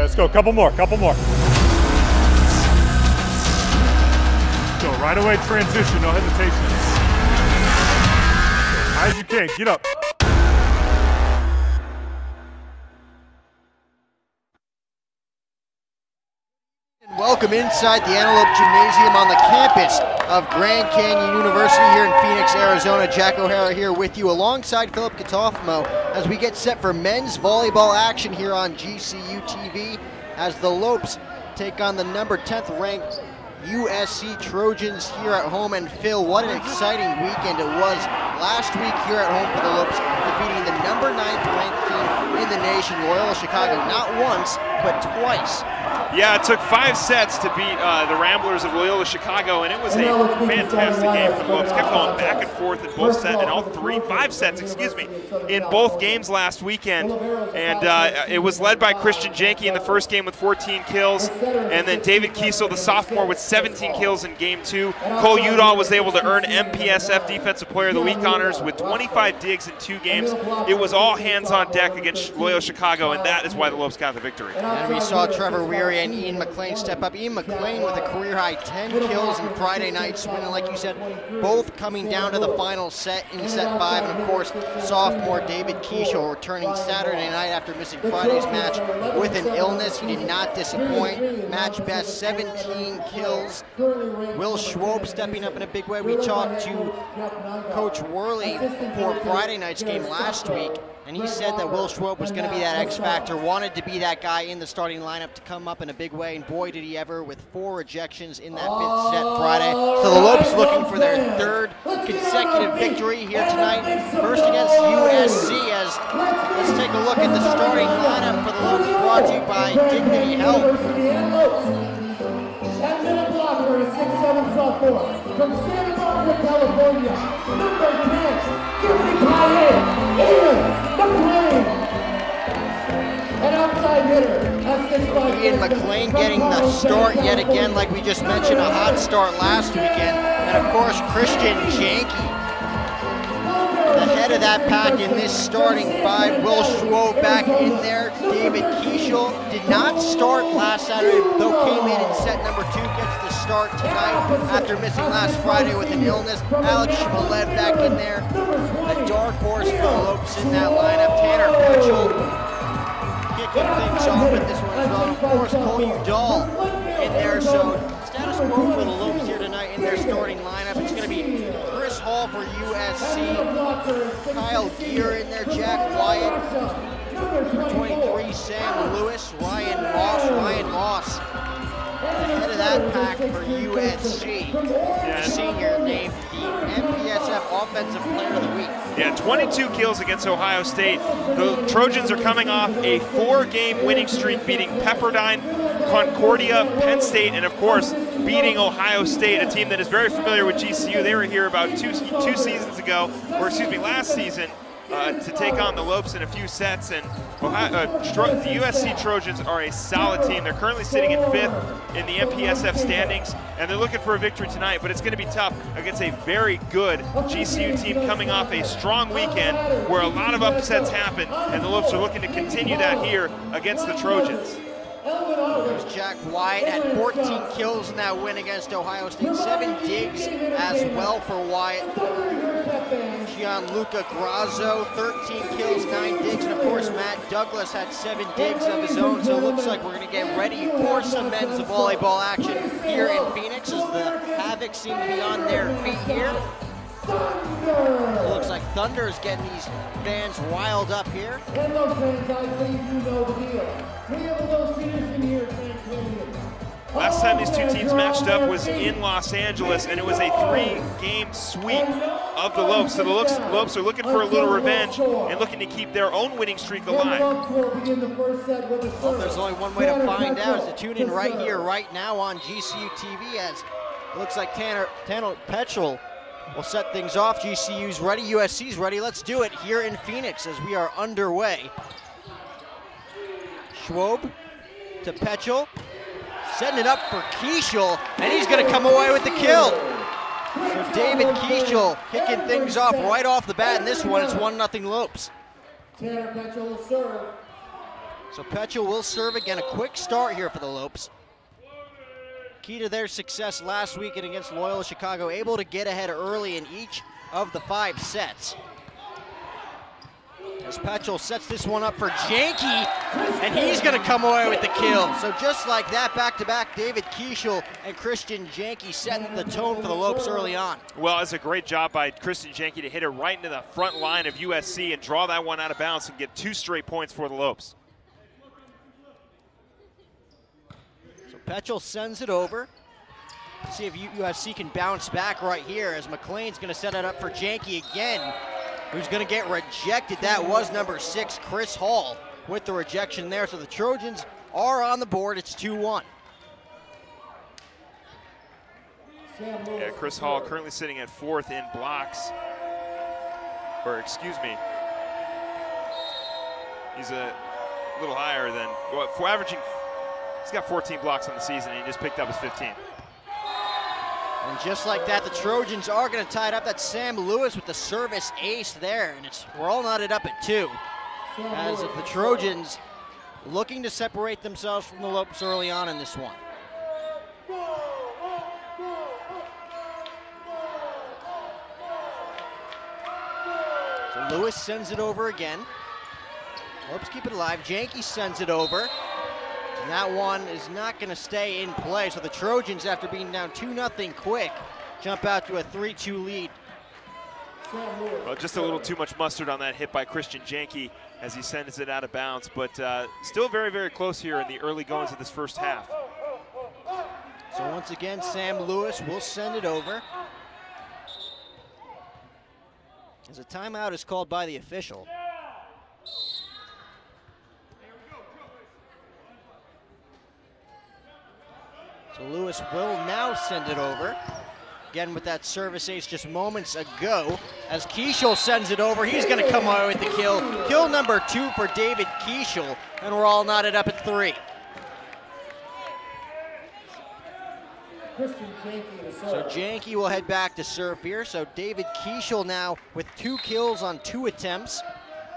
let's go. Couple more. Go right away, transition, no hesitation. High as you can, get up. Welcome inside the Antelope Gymnasium on the campus of Grand Canyon University here in Phoenix, Arizona. Jack O'Hara here with you alongside Philip Katofmo as we get set for men's volleyball action here on GCU TV as the Lopes take on the number 10th ranked USC Trojans here at home. And Phil, what an exciting weekend it was last week here at home for the Lopes, defeating the number 9th ranked team in the nation, Loyola Chicago, not once, but twice. Yeah, it took 5 sets to beat the Ramblers of Loyola Chicago, and it was a fantastic game for the Lopes. Kept going back and forth in both sets, and all 5 sets, in both games last weekend. And it was led by Christian Janke in the first game with 14 kills, and then David Kiesel, the sophomore, with 17 kills in game 2. Cole Udall was able to earn MPSF Defensive Player of the Week honors with 25 digs in 2 games. It was all hands on deck against Loyola Chicago, and that is why the Lopes got the victory. And we saw Trevor Weary and Ian McLean step up. Ian McLean with a career-high 10 kills in Friday night's win, and like you said, both coming down to the final set in set 5. And of course, sophomore David Kiesel returning Saturday night after missing Friday's match with an illness. He did not disappoint. Match best, 17 kills. Will Schwob stepping up in a big way. We talked to Coach Worley before Friday night's game last week, and he said that Will Schwob was going to be that X factor, wanted to be that guy in the starting lineup to come up in a big way, and boy did he ever, with 4 rejections in that 5th set Friday. So the Lopes looking for their 3rd consecutive victory here tonight, first against USC. As let's take a look at the starting lineup for the Lopes, brought to you by Dignity Health. That middle blocker is 6'7" sophomore from Santa Barbara, California. Number 10, Ian McLean. An outside hitter at 6'5". Ian McLean getting the start yet again, like we just mentioned, a hot start last weekend. And of course, Christian Janke, the head of that pack in this starting 5. Will Schwob back in there. David Kiesel did not start last Saturday, though came in set number 2, gets the start tonight after missing last Friday with an illness. Alex Shmalev back in there. The dark horse for the Lopes in that lineup. Tanner Petchel kicking things off in this one as well. Of course, Cole Udall in there. So status quo for the Lopes here tonight in their starting lineup. It's going to be Chris Hall for USC, Kyle Gear in there, Jack Wyatt, 23 Sam Lewis, Ryan Moss, the head of that pack for USC, the senior named the MPSF Offensive Player of the Week. Yeah, 22 kills against Ohio State. The Trojans are coming off a 4-game winning streak, beating Pepperdine, Concordia, Penn State, and of course, beating Ohio State, a team that is very familiar with GCU. They were here about two seasons ago, or excuse me, last season, to take on the Lopes in a few sets. And the USC Trojans are a solid team. They're currently sitting in 5th in the MPSF standings, and they're looking for a victory tonight, but it's going to be tough against a very good GCU team coming off a strong weekend where a lot of upsets happened, and the Lopes are looking to continue that here against the Trojans. There's Jack Wyatt, had 14 kills in that win against Ohio State, 7 digs as well for Wyatt. Gianluca Grazzo, 13 kills, 9 digs, and of course Matt Douglas had 7 digs of his own. So it looks like we're going to get ready for some men's volleyball action here in Phoenix as the Havoc seem to be on their feet here. It looks like Thunder is getting these fans riled up here. And those fans, I believe you know the deal. We have a little tradition here at Grand Canyon. Last time these 2 teams matched up was in Los Angeles, and it was a 3-game sweep of the Lopes. So the Lopes are looking for a little revenge and looking to keep their own winning streak alive. Well, there's only one way to find out, is to tune in right here, right now on GCU TV, as it looks like Tanner Petchel will set things off. GCU's ready, USC's ready. Let's do it here in Phoenix as we are underway. Schwob to Petchel, setting it up for Kiesel, and he's going to come away with the kill. So David Kiesel kicking things off right off the bat in this one. It's 1-0 Lopes. Tanner Petchel will serve. So Petchel will serve again. A quick start here for the Lopes. Key to their success last weekend against Loyola Chicago, able to get ahead early in each of the 5 sets. As Petchel sets this one up for Janke, and he's gonna come away with the kill. So just like that, back-to-back, David Kieshel and Christian Janke setting the tone for the Lopes early on. Well, it's a great job by Christian Janke to hit it right into the front line of USC and draw that one out of bounds and get 2 straight points for the Lopes. So Petchel sends it over. See if USC can bounce back right here as McLean's gonna set it up for Janke again, who's gonna get rejected. That was number 6, Chris Hall, with the rejection there. So the Trojans are on the board. It's 2-1. Yeah, Chris Hall currently sitting at 4th in blocks. Or excuse me, he's a little higher than, well, for averaging, he's got 14 blocks on the season and he just picked up his 15. And just like that, the Trojans are going to tie it up. That's Sam Lewis with the service ace there, and we're all knotted up at 2. As the Trojans looking to separate themselves from the Lopes early on in this one. So Lewis sends it over again. Lopes keep it alive. Janke sends it over. And that one is not going to stay in play. So the Trojans, after being down 2-0 quick, jump out to a 3-2 lead. Well, just a little too much mustard on that hit by Christian Janke as he sends it out of bounds, but still very, very close here in the early goings of this first half. So once again, Sam Lewis will send it over. As a timeout is called by the official. So Lewis will now send it over. Again with that service ace just moments ago. As Kieshel sends it over, he's gonna come away with the kill. Kill number 2 for David Kieshel, and we're all knotted up at 3. So Janke will head back to serve here. So David Kieshel now with 2 kills on 2 attempts.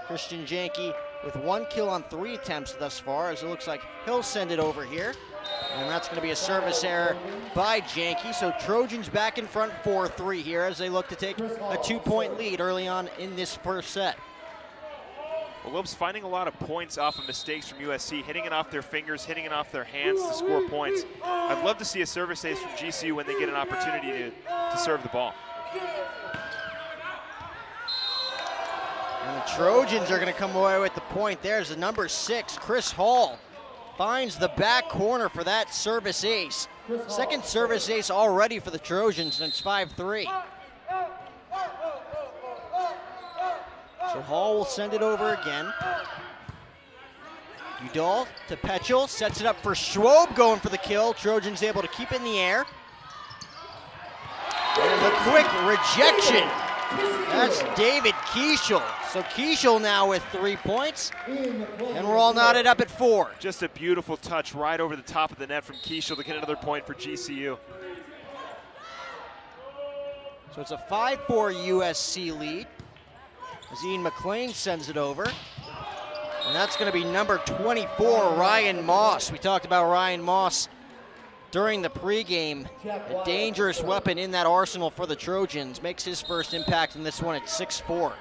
Christian Janke with 1 kill on 3 attempts thus far, as it looks like he'll send it over here. And that's going to be a service error by Janke. So Trojans back in front 4-3 here as they look to take a 2-point lead early on in this first set. Well, Lopes finding a lot of points off of mistakes from USC, hitting it off their fingers, hitting it off their hands to score points. I'd love to see a service ace from GCU when they get an opportunity to serve the ball. And the Trojans are going to come away with the point. There's the number 6, Chris Hall. Finds the back corner for that service ace. Second service ace already for the Trojans, and it's 5-3. So Hall will send it over again. Udall to Petchel, sets it up for Schwob, going for the kill. Trojans able to keep it in the air. And the quick rejection. That's David Kieshel. So Kieshel now with 3 points, and we're all knotted up at 4. Just a beautiful touch right over the top of the net from Kieshel to get another point for GCU. So it's a 5-4 USC lead as Ian McLean sends it over. And that's going to be number 24, Ryan Moss. We talked about Ryan Moss during the pregame. A dangerous weapon in that arsenal for the Trojans. Makes his first impact in this one at 6'4".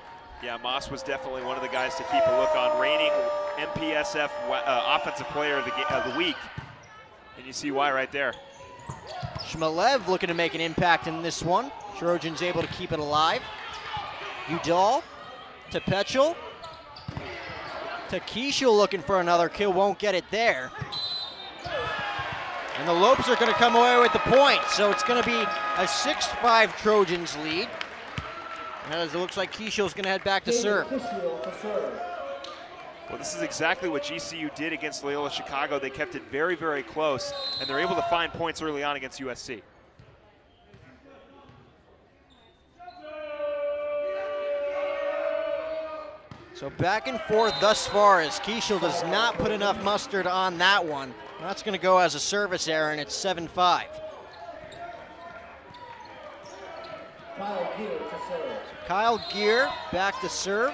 Yeah, Moss was definitely one of the guys to keep a look on. Reigning MPSF Offensive Player of the Week. And you see why right there. Shmelev looking to make an impact in this one. Trojans able to keep it alive. Udall to Petchel. To Kieshel looking for another kill, won't get it there. And the Lopes are going to come away with the point. So it's going to be a 6-5 Trojans lead. As it looks like Kieshel's going to head back to serve. Well, this is exactly what GCU did against Loyola Chicago. They kept it very, very close, and they're able to find points early on against USC. So back and forth thus far as Kieshel does not put enough mustard on that one. That's going to go as a service error, and it's 7-5. Kyle Gear back to serve.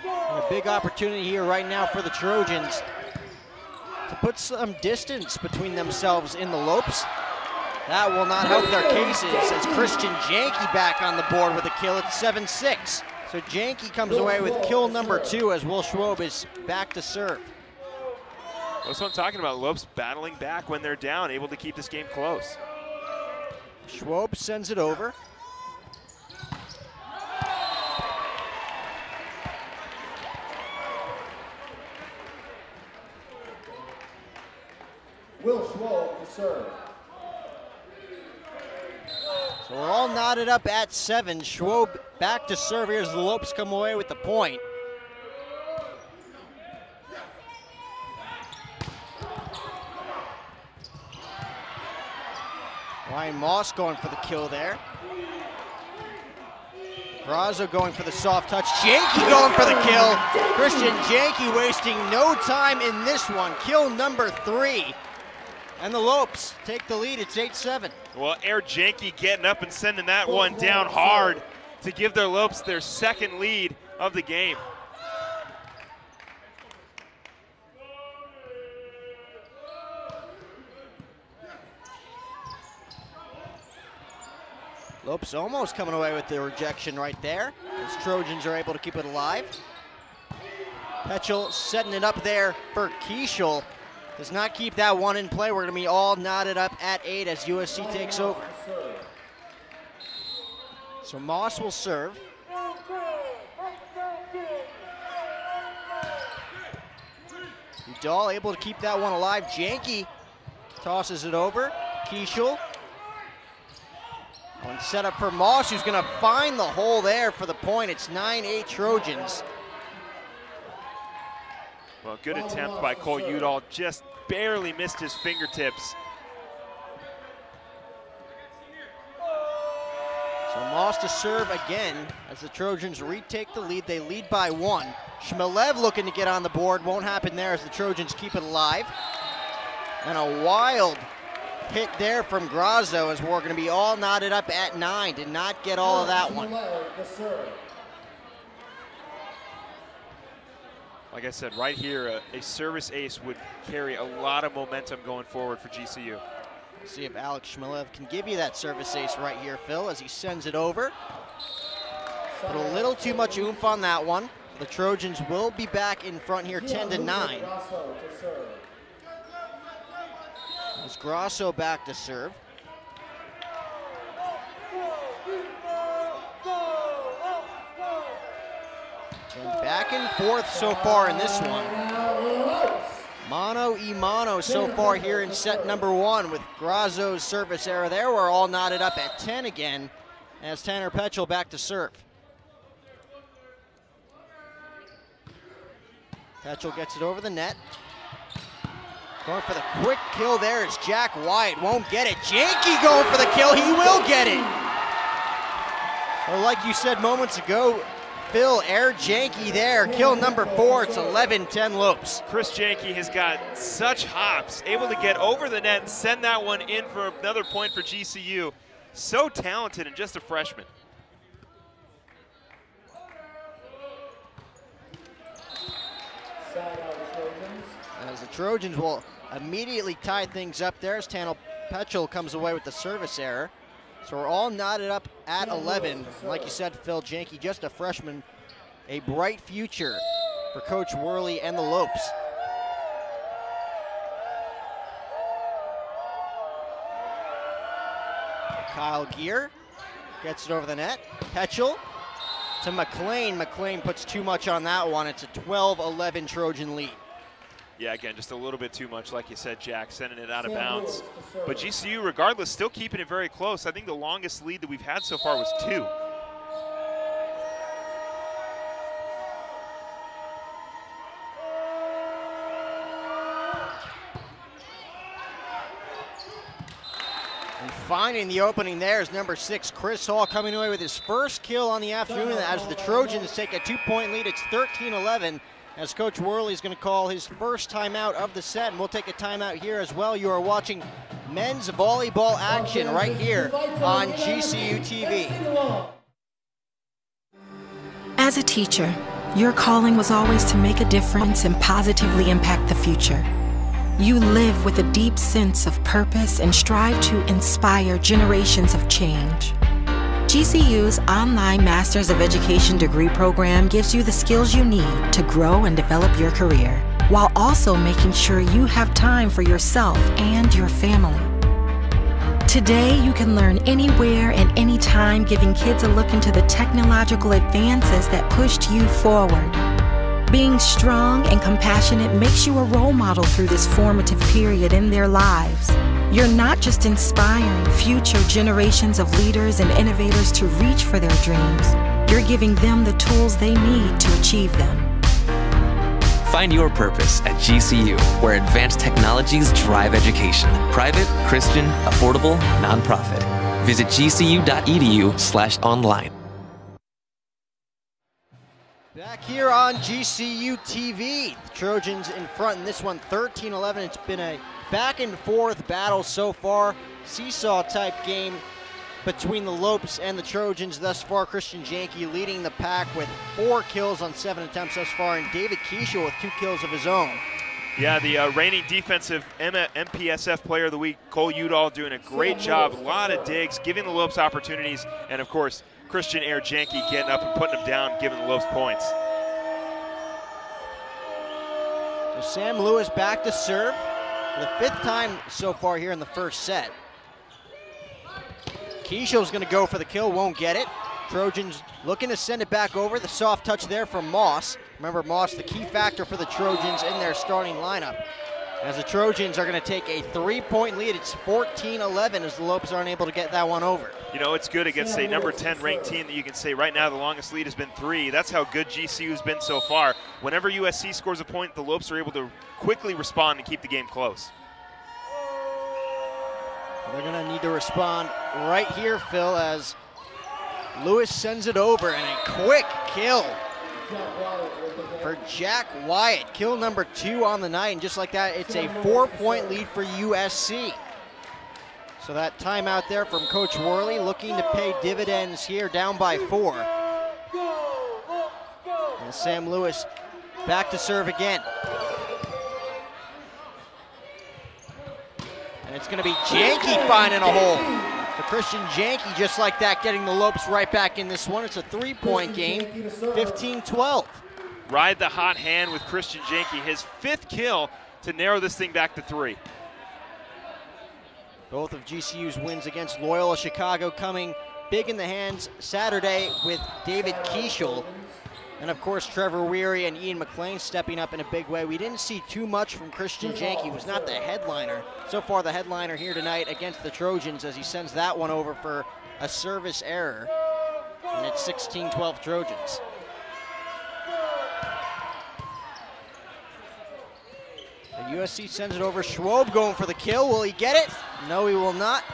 And a big opportunity here right now for the Trojans to put some distance between themselves in the Lopes. That will not help their cases as Christian Janke back on the board with a kill at 7-6. So Janke comes away with kill number 2 as Will Schwob is back to serve. That's what I'm talking about. Lopes battling back when they're down, able to keep this game close. Schwob sends it over. Will Schwob to serve. So we're all knotted up at 7. Schwob back to serve here as the Lopes come away with the point. Ryan Moss going for the kill there. Grazo going for the soft touch. Janke going for the kill. Christian Janke wasting no time in this one. Kill number 3. And the Lopes take the lead. It's 8-7. Well, Air Janke getting up and sending that one down hard to give their Lopes their second lead of the game. Lopes almost coming away with the rejection right there, as Trojans are able to keep it alive. Petchel setting it up there for Kieshel. Does not keep that one in play. We're going to be all knotted up at 8 as USC takes over. So Moss will serve. Udall able to keep that one alive. Janke tosses it over. Kieshel. One set up for Moss, who's going to find the hole there for the point. It's 9-8 Trojans. Well, good attempt by Cole Udall, just barely missed his fingertips. So Moss to serve again as the Trojans retake the lead. They lead by 1. Shmilev looking to get on the board. Won't happen there as the Trojans keep it alive. And a wild hit there from Grazo as we're going to be all knotted up at 9. Did not get all of that one. Like I said, right here, a service ace would carry a lot of momentum going forward for GCU. We'll see if Alex Shmilev can give you that service ace right here, Phil, as he sends it over. Put a little too much oomph on that one. The Trojans will be back in front here 10-9. As Grasso back to serve. And back and forth so far in this one. Mano y mano so far here in set number 1 with Grazzo's service error there. We're all knotted up at 10 again as Tanner Petchel back to serve. Petchel gets it over the net. Going for the quick kill there is Jack Wyatt. Won't get it. Janke going for the kill. He will get it. Well, like you said moments ago, Phil, Air Janke there. Kill number 4. It's 11-10 Lopes. Chris Janke has got such hops, able to get over the net and send that one in for another point for GCU. So talented and just a freshman. As the Trojans will immediately tie things up there as Tanner Petchel comes away with the service error. So we're all knotted up at 11. Like you said, Phil, Janke, just a freshman. A bright future for Coach Worley and the Lopes. Kyle Gear gets it over the net. Petchel to McLean. McLean puts too much on that one. It's a 12-11 Trojan lead. Yeah, again, just a little bit too much, like you said, Jack, sending it out of bounds. But GCU, regardless, still keeping it very close. I think the longest lead that we've had so far was 2. And finding the opening there is number 6, Chris Hall, coming away with his first kill on the afternoon as the Trojans take a 2-point lead. It's 13-11. As Coach Worley is going to call his first timeout of the set, and we'll take a timeout here as well. You are watching men's volleyball action right here on GCU TV. As a teacher, Your calling was always to make a difference and positively impact the future. You live with a deep sense of purpose and strive to inspire generations of change. GCU's online Masters of Education degree program gives you the skills you need to grow and develop your career, while also making sure you have time for yourself and your family. Today, you can learn anywhere and anytime, giving kids a look into the technological advances that pushed you forward. Being strong and compassionate makes you a role model through this formative period in their lives. You're not just inspiring future generations of leaders and innovators to reach for their dreams, you're giving them the tools they need to achieve them. Find your purpose at GCU, where advanced technologies drive education. Private, Christian, affordable, nonprofit. Visit gcu.edu/online. Back here on GCU TV, the Trojans in front in this one, 13-11. It's been a back and forth battle so far, seesaw type game between the Lopes and the Trojans thus far. Christian Janke leading the pack with 4 kills on 7 attempts thus far, and David Keishel with 2 kills of his own. Yeah, the reigning defensive MPSF Player of the Week, Cole Udall, doing a great job. A lot of digs, giving the Lopes opportunities, and of course, Christian Janke getting up and putting them down, giving the Lopes points. So Sam Lewis back to serve for the 5th time so far here in the first set. Keishel's going to go for the kill, won't get it. Trojans looking to send it back over. The soft touch there from Moss. Remember, Moss, the key factor for the Trojans in their starting lineup. As the Trojans are going to take a 3-point lead, it's 14-11 as the Lopes aren't able to get that one over. You know, it's good against a number 10 ranked team that you can say right now the longest lead has been 3. That's how good GCU has been so far. Whenever USC scores a point, the Lopes are able to quickly respond and keep the game close. They're going to need to respond right here, Phil, as Lewis sends it over, and a quick kill for Jack Wyatt. Kill number 2 on the night, and just like that, it's a 4-point lead for USC. So that timeout there from Coach Worley looking to pay dividends here, down by 4. And Sam Lewis back to serve again. And it's going to be Janke finding a hole. So Christian Janke, just like that, getting the Lopes right back in this one. It's a 3-point game, 15-12. Ride the hot hand with Christian Janke, his 5th kill to narrow this thing back to 3. Both of GCU's wins against Loyola Chicago coming big in the hands Saturday with David Keishel. And of course, Trevor Weary and Ian McLean stepping up in a big way. We didn't see too much from Christian Janke. He was not the headliner. So far, the headliner here tonight against the Trojans as he sends that one over for a service error. And it's 16-12 Trojans. The USC sends it over. Schwob going for the kill. Will he get it? No, he will not.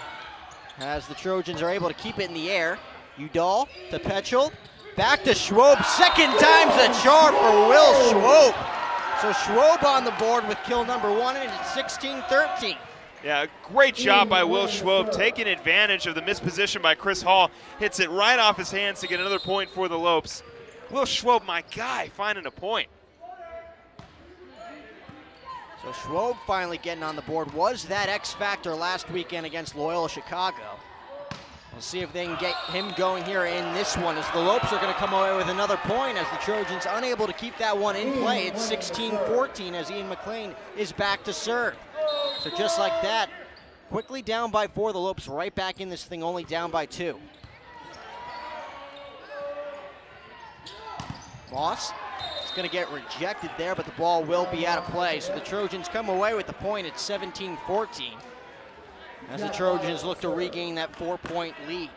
As the Trojans are able to keep it in the air. Udall to Petchel. Back to Schwob. Second time's the charm for Will Schwob. So Schwob on the board with kill number 1, and it's 16-13. Yeah, great job by Will Schwob, taking advantage of the misposition by Chris Hall. Hits it right off his hands to get another point for the Lopes. Will Schwob, my guy, finding a point. So Schwob finally getting on the board. Was that X factor last weekend against Loyola Chicago. We'll see if they can get him going here in this one, as the Lopes are going to come away with another point as the Trojans unable to keep that one in play. It's 16-14 as Ian McLean is back to serve. So just like that, quickly down by 4, the Lopes right back in this thing, only down by 2. Moss is going to get rejected there, but the ball will be out of play. So the Trojans come away with the point at 17-14. As the Trojans look to regain that 4-point lead.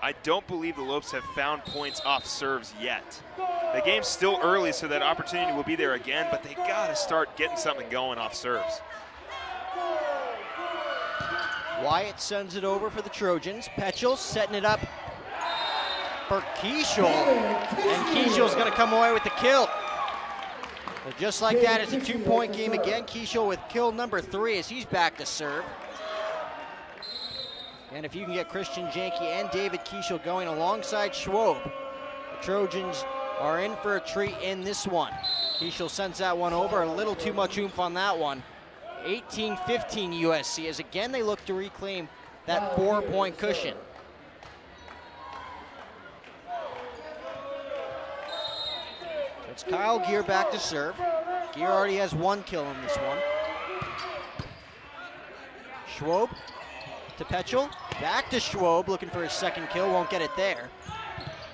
I don't believe the Lopes have found points off serves yet. The game's still early, so that opportunity will be there again, but they gotta start getting something going off serves. Wyatt sends it over for the Trojans. Petchel setting it up for Keishel, and Keishel's gonna come away with the kill. So just like that, it's a 2-point game again. Keishel with kill number 3 as he's back to serve. And if you can get Christian Janke and David Keishel going alongside Schwob, the Trojans are in for a treat in this one. Keishel sends that one over, a little too much oomph on that one. 18-15 USC, as again they look to reclaim that 4-point cushion. It's Kyle Gear back to serve. Gear already has 1 kill in this one. Schwob to Petchel, back to Schwob, looking for his 2nd kill, won't get it there.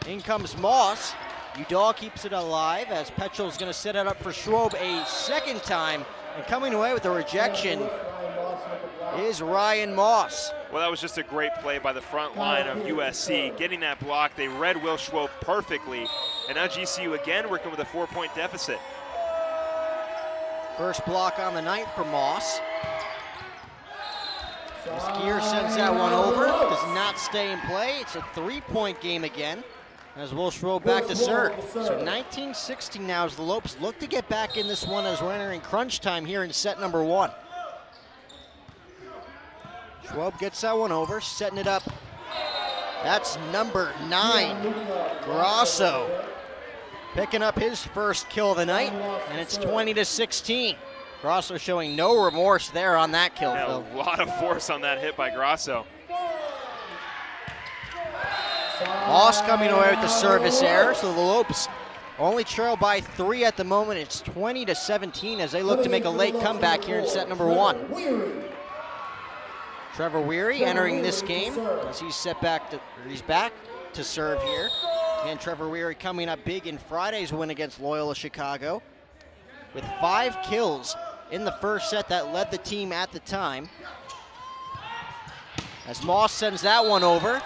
In comes Moss. Udall keeps it alive as Petchel's gonna set it up for Schwob a 2nd time, and coming away with a rejection is Ryan Moss. Well, that was just a great play by the front line of USC. Getting that block, they read Will Schwob perfectly, and now GCU again working with a 4-point deficit. First block on the night for Moss. As Gear sends that one over, does not stay in play. It's a 3-point game again, as Will Schwob back to serve. So 19-16 now as the Lopes look to get back in this one as we're entering crunch time here in set number 1. Schwob gets that one over, setting it up. That's number 9, Grosso, picking up his first kill of the night, and it's 20-16. Grosso showing no remorse there on that kill, Yeah, Phil. a lot of force on that hit by Grosso. Moss coming away with the service error, so the Lopes only trail by 3 at the moment. It's 20-17 as they look to make a late comeback here in set number 1. Trevor Weary entering this game as he's back to serve here. And Trevor Weary coming up big in Friday's win against Loyola Chicago with 5 kills in the first set that led the team at the time. As Moss sends that one over,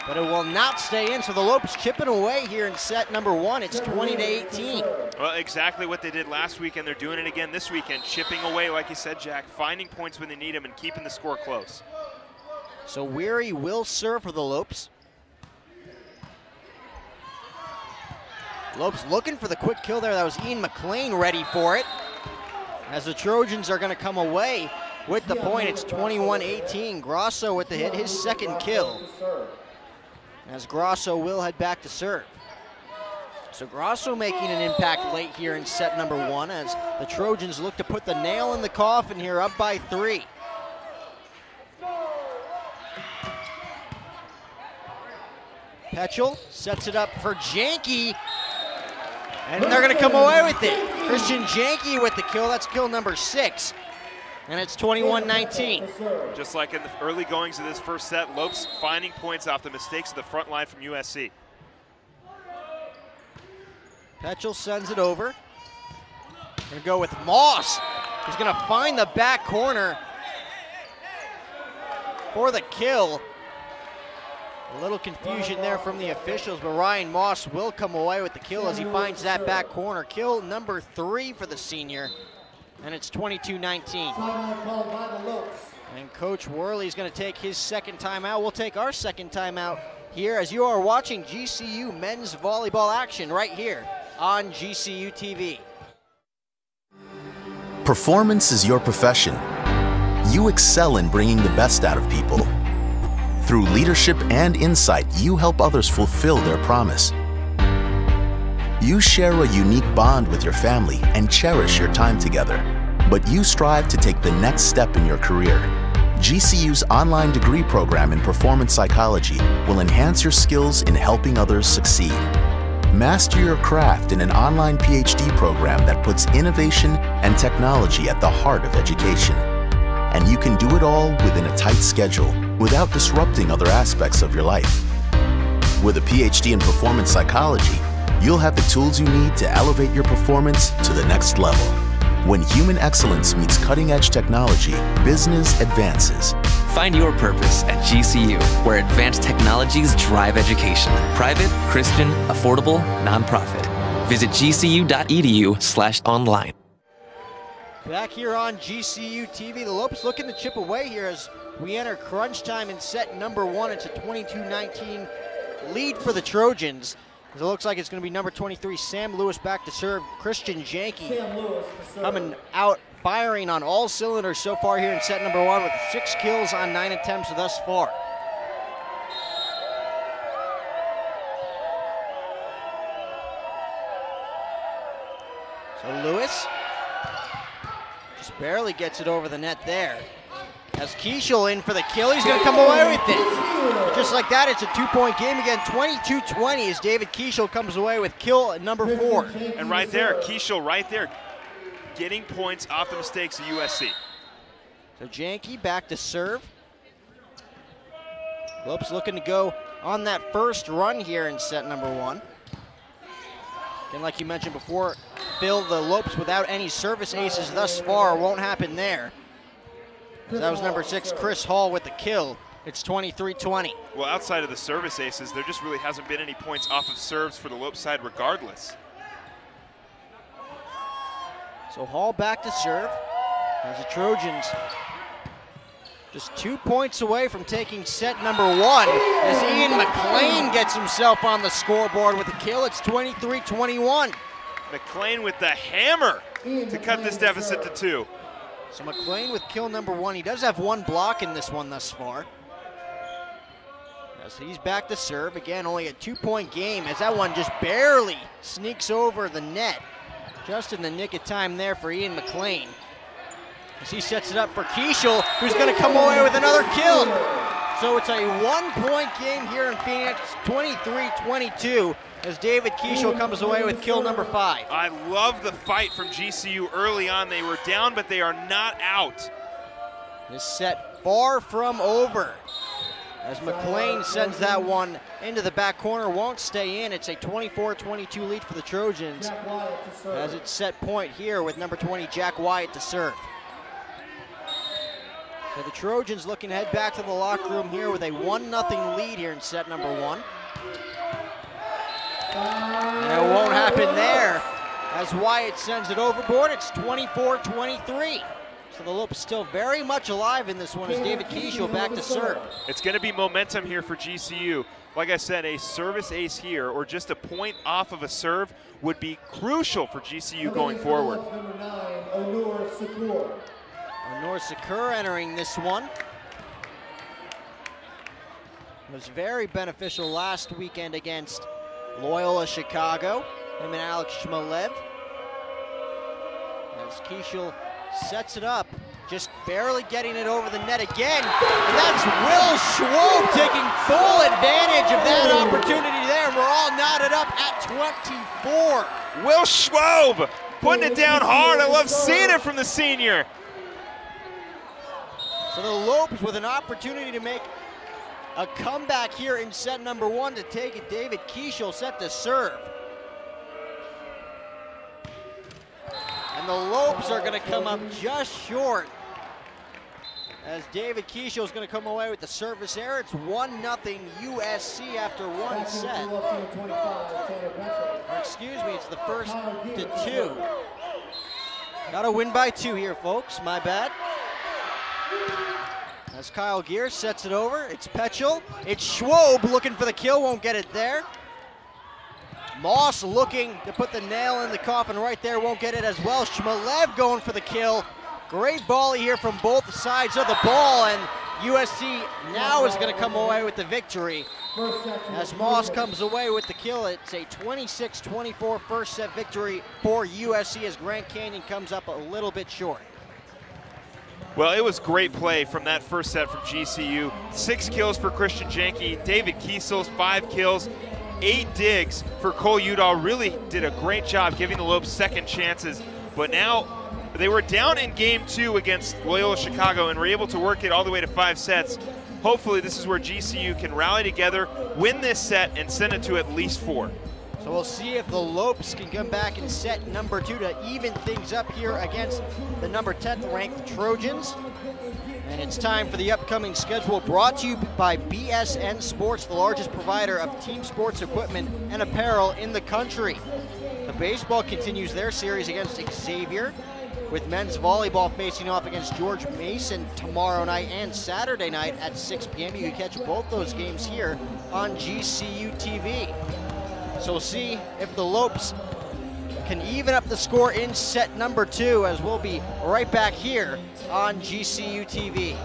but it will not stay in, so the Lopes chipping away here in set number 1. It's 20-18. Well, exactly what they did last weekend. They're doing it again this weekend, chipping away, like you said, Jack, finding points when they need them and keeping the score close. So Weary will serve for the Lopes. Lopes looking for the quick kill there. That was Ian McLean ready for it. As the Trojans are going to come away with the point, it's 21-18. Grosso with the hit, his 2nd kill. As Grosso will head back to serve. So Grosso making an impact late here in set number 1 as the Trojans look to put the nail in the coffin here, up by 3. Petchel sets it up for Janke, and they're going to come away with it. Christian Janke with the kill. That's kill number 6, and it's 21-19. Just like in the early goings of this first set, Lopes finding points off the mistakes of the front line from USC. Petchel sends it over. Going to go with Moss. He's going to find the back corner for the kill. A little confusion there from the officials, but Ryan Moss will come away with the kill as he finds that back corner. Kill number 3 for the senior, and it's 22-19. And Coach Worley's going to take his 2nd timeout. We'll take our 2nd timeout here as you are watching GCU men's volleyball action right here on GCU TV. Performance is your profession. You excel in bringing the best out of people. Through leadership and insight, you help others fulfill their promise. You share a unique bond with your family and cherish your time together, but you strive to take the next step in your career. GCU's online degree program in performance psychology will enhance your skills in helping others succeed. Master your craft in an online PhD program that puts innovation and technology at the heart of education. And you can do it all within a tight schedule without disrupting other aspects of your life. With a PhD in performance psychology, you'll have the tools you need to elevate your performance to the next level. When human excellence meets cutting-edge technology, business advances. Find your purpose at GCU, where advanced technologies drive education. Private, Christian, affordable, nonprofit. Visit gcu.edu/online. Back here on GCU TV, the Lopes looking to chip away here as we enter crunch time in set number 1. It's a 22-19 lead for the Trojans. It looks like it's going to be number 23, Sam Lewis, back to serve. Christian Janke coming out firing on all cylinders so far here in set number 1 with 6 kills on 9 attempts thus far. So Lewis just barely gets it over the net there. As Kieshel in for the kill, he's going to come away with it. Just like that, it's a 2-point game again, 22-20 as David Kieshel comes away with kill number 4. And right there, Kieshel right there, getting points off the mistakes of USC. So Janke back to serve. Lopes looking to go on that first run here in set number 1. And like you mentioned before, Phil, the Lopes without any service aces thus far won't happen there. That was number 6, Chris Hall with the kill. It's 23-20. Well, outside of the service aces, there just really hasn't been any points off of serves for the Lopes side regardless. So Hall back to serve as the Trojans just 2 points away from taking set number 1 as Ian McLean gets himself on the scoreboard with a kill. It's 23-21. McLean with the hammer to cut this deficit to 2. So McLean with kill number 1. He does have 1 block in this one thus far. As he's back to serve. Again, only a 2-point game as that one just barely sneaks over the net. Just in the nick of time there for Ian McLean. As he sets it up for Kieshel, who's going to come away with another kill. So it's a 1-point game here in Phoenix, 23-22. As David Kieshel comes away with kill number 5. I love the fight from GCU early on. They were down, but they are not out. This set far from over. As McLean sends that one into the back corner, won't stay in. It's a 24-22 lead for the Trojans. As it's set point here with number 20, Jack Wyatt to serve. So the Trojans looking to head back to the locker room here with a 1-0 lead here in set number 1. And it won't happen there as Wyatt sends it overboard. It's 24-23. So the Lopes still very much alive in this one as David Kieshel back to serve. It's going to be momentum here for GCU. Like I said, a service ace here or just a point off of a serve would be crucial for GCU going forward. Onur Sakur entering this one. It was very beneficial last weekend against Loyola Chicago, him and Alex Shmolev. As Kieshel sets it up, just barely getting it over the net again. And that's Will Schwob taking full advantage of that opportunity there. And we're all knotted up at 24. Will Schwob putting it down hard. I love seeing it from the senior. So the Lopes with an opportunity to make a comeback here in set number 1 to take it. David Kieshel set to serve. And the Lopes are going to come up just short as David Kieshel is going to come away with the service error. It's 1-0 USC after 1 set. Or excuse me, it's the first to 2. Got to win by 2 here, folks. My bad. As Kyle Gear sets it over, it's Petchel. It's Schwob looking for the kill, won't get it there. Moss looking to put the nail in the coffin right there, won't get it as well. Shmolev going for the kill. Great volley here from both sides of the ball, and USC now is going to come away with the victory. As Moss comes away with the kill, it's a 26-24 first set victory for USC as Grand Canyon comes up a little bit short. Well, it was great play from that first set from GCU. 6 kills for Christian Janke, David Kiesel's 5 kills, 8 digs for Cole Udall. Really did a great job giving the Lopes second chances. But now they were down in game 2 against Loyola Chicago and were able to work it all the way to 5 sets. Hopefully this is where GCU can rally together, win this set, and send it to at least 4. So we'll see if the Lopes can come back in set number 2 to even things up here against the number 10th ranked Trojans. And it's time for the upcoming schedule brought to you by BSN Sports, the largest provider of team sports equipment and apparel in the country. The baseball continues their series against Xavier, with men's volleyball facing off against George Mason tomorrow night and Saturday night at 6 p.m. You can catch both those games here on GCU TV. So we'll see if the Lopes can even up the score in set number 2 as we'll be right back here on GCU TV.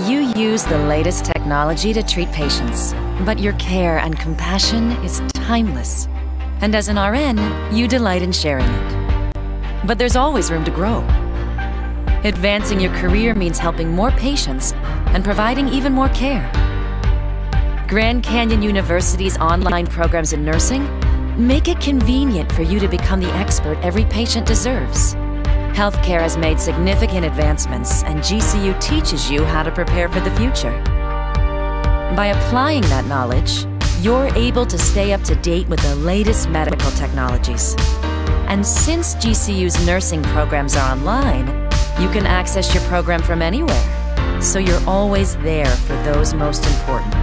You use the latest technology to treat patients, but your care and compassion is timeless. And as an RN, you delight in sharing it. But there's always room to grow. Advancing your career means helping more patients and providing even more care. Grand Canyon University's online programs in nursing make it convenient for you to become the expert every patient deserves. Healthcare has made significant advancements, and GCU teaches you how to prepare for the future. By applying that knowledge, you're able to stay up to date with the latest medical technologies. And since GCU's nursing programs are online, you can access your program from anywhere, so you're always there for those most important.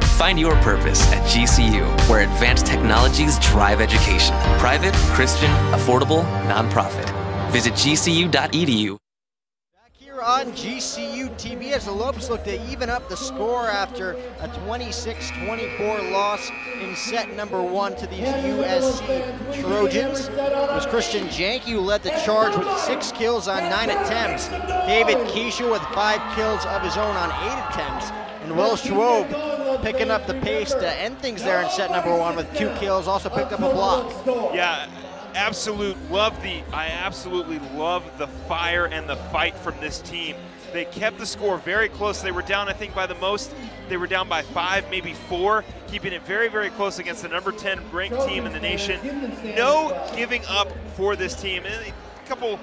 Find your purpose at GCU, where advanced technologies drive education. Private, Christian, affordable, nonprofit. Visit gcu.edu. Back here on GCU TV as the Lopes look to even up the score after a 26-24 loss in set number 1 to these USC Trojans. It was Christian Janke who led the charge with 6 kills on 9 attempts. David Keisha with 5 kills of his own on 8 attempts. And Will Schwob picking up the pace to end things there in set number 1 with 2 kills, also picked up a block. Yeah, I absolutely love the fire and the fight from this team. They kept the score very close. They were down, I think, by the most. They were down by 5, maybe 4, keeping it very, very close against the number 10 ranked team in the nation. No giving up for this team. And a couple,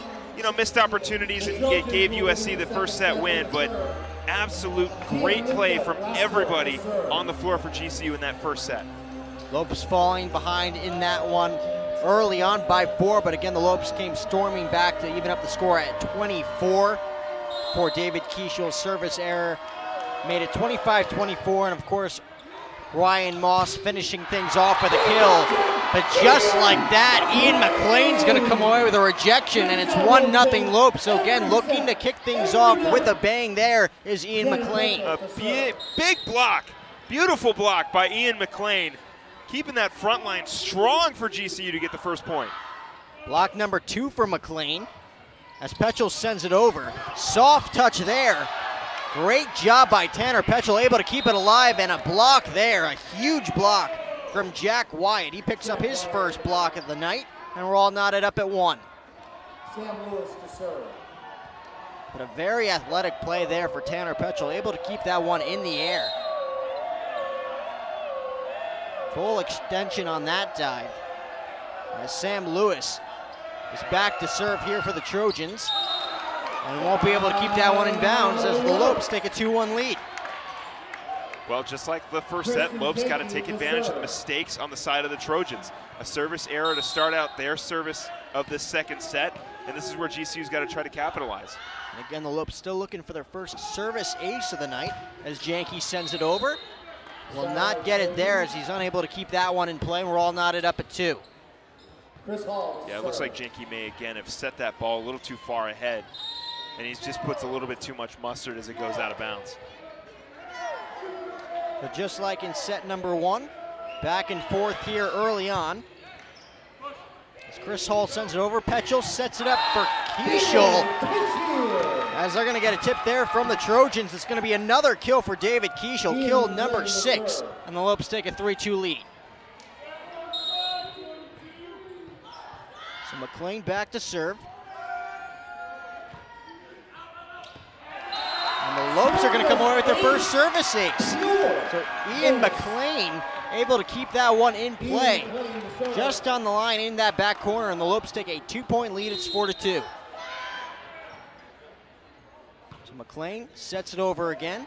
missed opportunities and gave USC the first set win, but absolute great play from everybody on the floor for GCU in that first set. Lopes falling behind in that one early on by 4, but again the Lopes came storming back to even up the score at 24 for David Keishel's service error. Made it 25-24, and of course Ryan Moss finishing things off with a kill. But just like that, Ian McLean's going to come away with a rejection, and it's 1-0 Lopes. So again, looking to kick things off with a bang there is Ian McLean. A big block, beautiful block by Ian McLean, keeping that front line strong for GCU to get the first point. Block number 2 for McLean as Petchel sends it over. Soft touch there. Great job by Tanner Petchel, able to keep it alive, and a block there, a huge block from Jack Wyatt. He picks up his first block of the night, and we're all knotted up at 1. Sam Lewis to serve. But a very athletic play there for Tanner Petchel, able to keep that one in the air. Full extension on that dive. As Sam Lewis is back to serve here for the Trojans, and won't be able to keep that one in bounds as the Lopes take a 2-1 lead. Well, just like the first set, Lopes got to take advantage of the mistakes on the side of the Trojans. A service error to start out their service of this second set, and this is where GCU's got to try to capitalize. And again, the Lopes still looking for their first service ace of the night as Janke sends it over. Will not get it there as he's unable to keep that one in play. We're all knotted up at 2. Yeah, it looks like Janke may again have set that ball a little too far ahead, and he just puts a little bit too much mustard as it goes out of bounds. But just like in set number 1, back and forth here early on. As Chris Hall sends it over, Petchel sets it up for Keishel. As they're going to get a tip there from the Trojans, it's going to be another kill for David Keishel, kill number 6, and the Lopes take a 3-2 lead. So McLean back to serve. And the Lopes are going to come away with their first service ace. So Ian McLean able to keep that one in play. Just on the line in that back corner, and the Lopes take a 2-point lead. It's 4-2. So McLean sets it over again.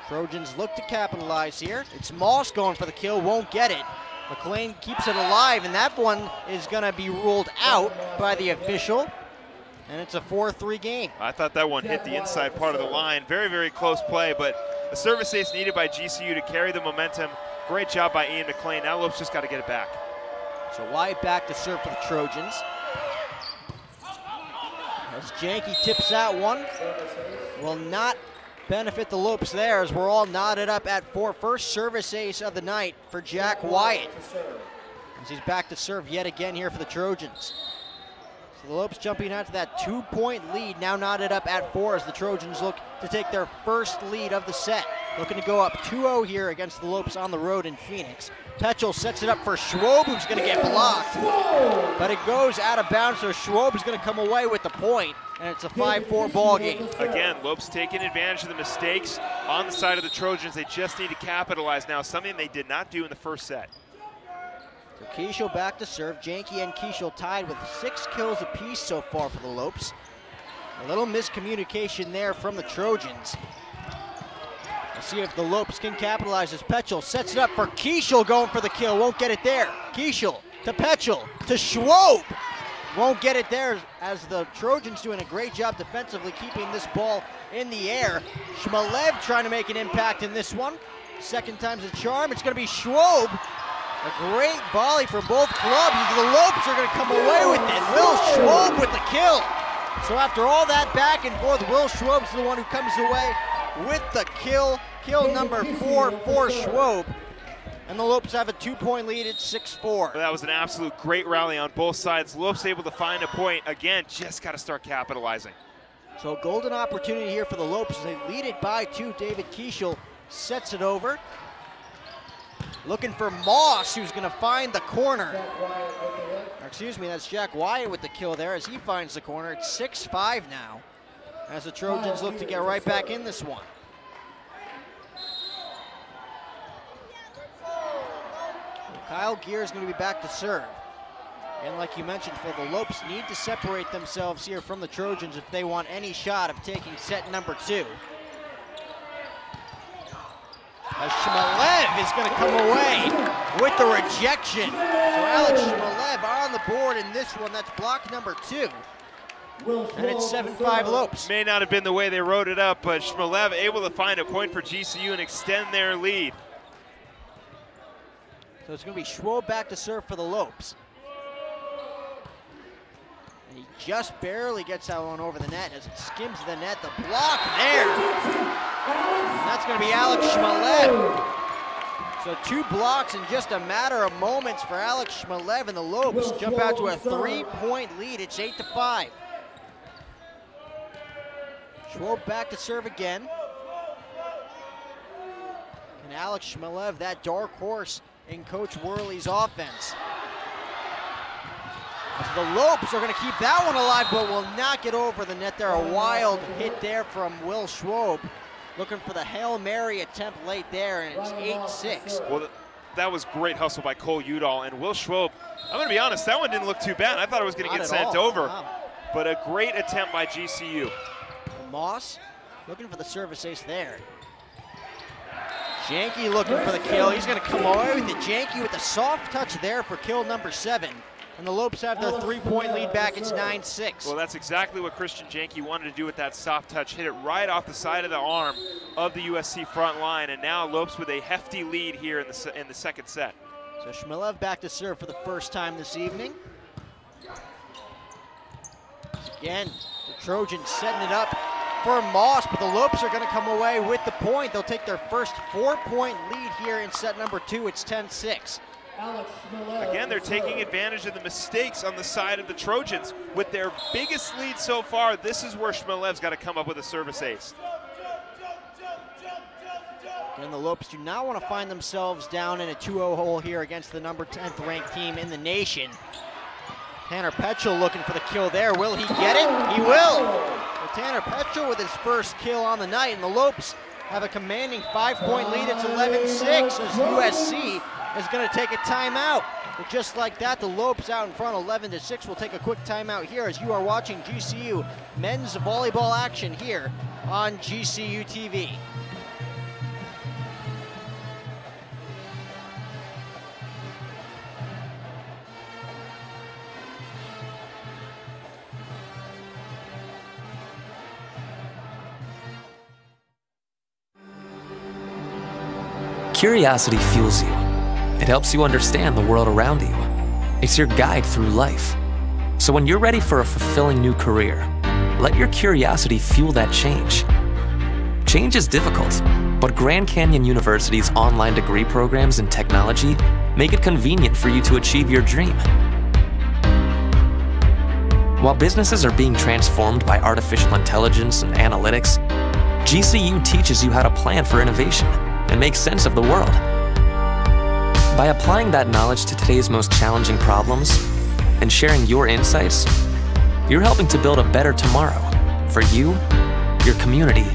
Trojans look to capitalize here. It's Moss going for the kill, won't get it. McLean keeps it alive, and that one is going to be ruled out by the official. And it's a 4-3 game. I thought that one hit the inside part of the line. Very, very close play, but a service ace needed by GCU to carry the momentum. Great job by Ian McLean. Now Lopes just got to get it back. So Wyatt back to serve for the Trojans. As Janke tips that one, will not benefit the Lopes there as we're all knotted up at 4. First service ace of the night for Jack Wyatt. As he's back to serve yet again here for the Trojans. So the Lopes jumping out to that 2-point lead, now knotted up at 4 as the Trojans look to take their first lead of the set. Looking to go up 2-0 here against the Lopes on the road in Phoenix. Petchel sets it up for Schwob, who's going to get blocked. But it goes out of bounds, so Schwob is going to come away with the point, and it's a 5-4 ball game. Again, Lopes taking advantage of the mistakes on the side of the Trojans. They just need to capitalize now, something they did not do in the first set. So Kiesel back to serve. Janke and Kiesel tied with 6 kills apiece so far for the Lopes. A little miscommunication there from the Trojans. We'll see if the Lopes can capitalize as Petchel sets it up for Kiesel, going for the kill. Won't get it there. Kiesel to Petchel to Schwob. Won't get it there as the Trojans doing a great job defensively keeping this ball in the air. Shmelev trying to make an impact in this one. Second time's a charm. It's going to be Schwob. A great volley for both clubs. The Lopes are going to come away with it. Will Schwob with the kill. So after all that back and forth, Will Schwab's the one who comes away with the kill. Kill number 4 for Schwob. And the Lopes have a 2-point lead at 6-4. Well, that was an absolute great rally on both sides. Lopes able to find a point. Again, just got to start capitalizing. So golden opportunity here for the Lopes as they lead it by 2. David Kiesel sets it over. Looking for Moss, who's going to find the corner. Or excuse me, that's Jack Wyatt with the kill there as he finds the corner. It's 6-5 now as the Trojans look to get right back in this one. Kyle Gear is going to be back to serve. And like you mentioned, Phil, the Lopes need to separate themselves here from the Trojans if they want any shot of taking set number 2. As Shmelev is going to come away with the rejection. So Alex Shmelev on the board in this one. That's block number 2. And it's 7-5 Lopes. May not have been the way they wrote it up, but Shmelev able to find a point for GCU and extend their lead. So it's going to be Schwob back to serve for the Lopes. And he just barely gets that one over the net as it skims the net. The block there. And that's going to be Alex Shmelev. So 2 blocks in just a matter of moments for Alex Shmelev, and the Lopes jump out to a 3-point lead. It's 8-5. Schwob back to serve again. And Alex Shmelev, that dark horse in Coach Worley's offense. The Lopes are going to keep that one alive, but will not get over the net there. A wild hit there from Will Schwob. Looking for the Hail Mary attempt late there, and it's 8-6. Well, that was great hustle by Cole Udall, and Will Schwob, I'm going to be honest, that one didn't look too bad. I thought it was going to get sent over, but a great attempt by GCU. Moss looking for the service ace there. Janke looking for the kill. He's going to come away with it. Janke with a soft touch there for kill number 7. And the Lopes have their 3-point lead back. It's 9-6. Well, that's exactly what Christian Janke wanted to do with that soft touch. Hit it right off the side of the arm of the USC front line. And now Lopes with a hefty lead here in the second set. So Shmelev back to serve for the first time this evening. Again, the Trojans setting it up for Moss, but the Lopes are going to come away with the point. They'll take their first 4-point lead here in set number 2. It's 10-6. Again, they're taking advantage of the mistakes on the side of the Trojans. With their biggest lead so far, this is where Shmelev's got to come up with a service ace. And the Lopes do not want to find themselves down in a 2-0 hole here against the number 10th ranked team in the nation. Tanner Petchel looking for the kill there. Will he get it? He will. Well, Tanner Petchel with his first kill on the night, and the Lopes have a commanding 5-point lead. It's 11-6 as USC is going to take a timeout. But just like that, the Lopes out in front 11-6. We'll take a quick timeout here as you are watching GCU men's volleyball action here on GCU TV. Curiosity fuels you. It helps you understand the world around you. It's your guide through life. So when you're ready for a fulfilling new career, let your curiosity fuel that change. Change is difficult, but Grand Canyon University's online degree programs in technology make it convenient for you to achieve your dream. While businesses are being transformed by artificial intelligence and analytics, GCU teaches you how to plan for innovation and make sense of the world. By applying that knowledge to today's most challenging problems and sharing your insights, you're helping to build a better tomorrow for you, your community,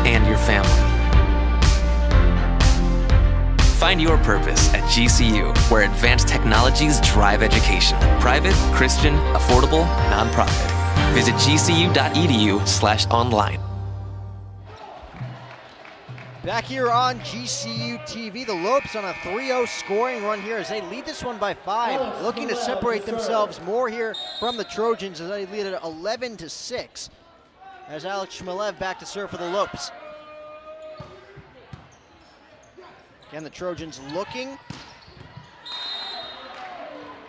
and your family. Find your purpose at GCU, where advanced technologies drive education. Private, Christian, affordable, nonprofit. Visit gcu.edu/online. Back here on GCU TV, the Lopes on a 3-0 scoring run here as they lead this one by 5, looking to separate themselves more here from the Trojans as they lead at 11-6. As Alex Shmelev back to serve for the Lopes. Again, the Trojans looking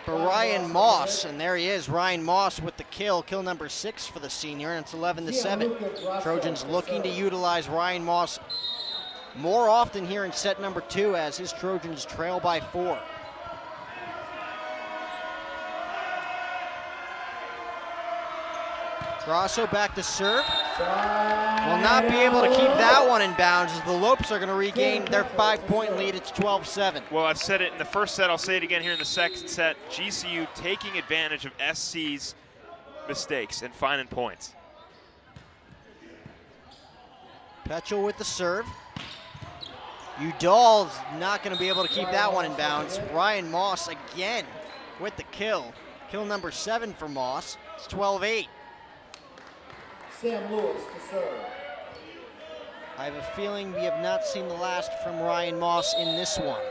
for Ryan Moss, and there he is, Ryan Moss with the kill number 6 for the senior, and it's 11-7. Trojans looking to utilize Ryan Moss more often here in set number 2 as his Trojans trail by 4. Grasso back to serve. Will not be able to keep that one in bounds as the Lopes are going to regain their 5-point lead. It's 12-7. Well, I've said it in the first set. I'll say it again here in the second set. GCU taking advantage of SC's mistakes and finding points. Petchel with the serve. Udall's not going to be able to keep that one in bounds. Ryan Moss again with the kill. Kill number 7 for Moss. It's 12-8. Sam Lewis to serve. I have a feeling we have not seen the last from Ryan Moss in this one.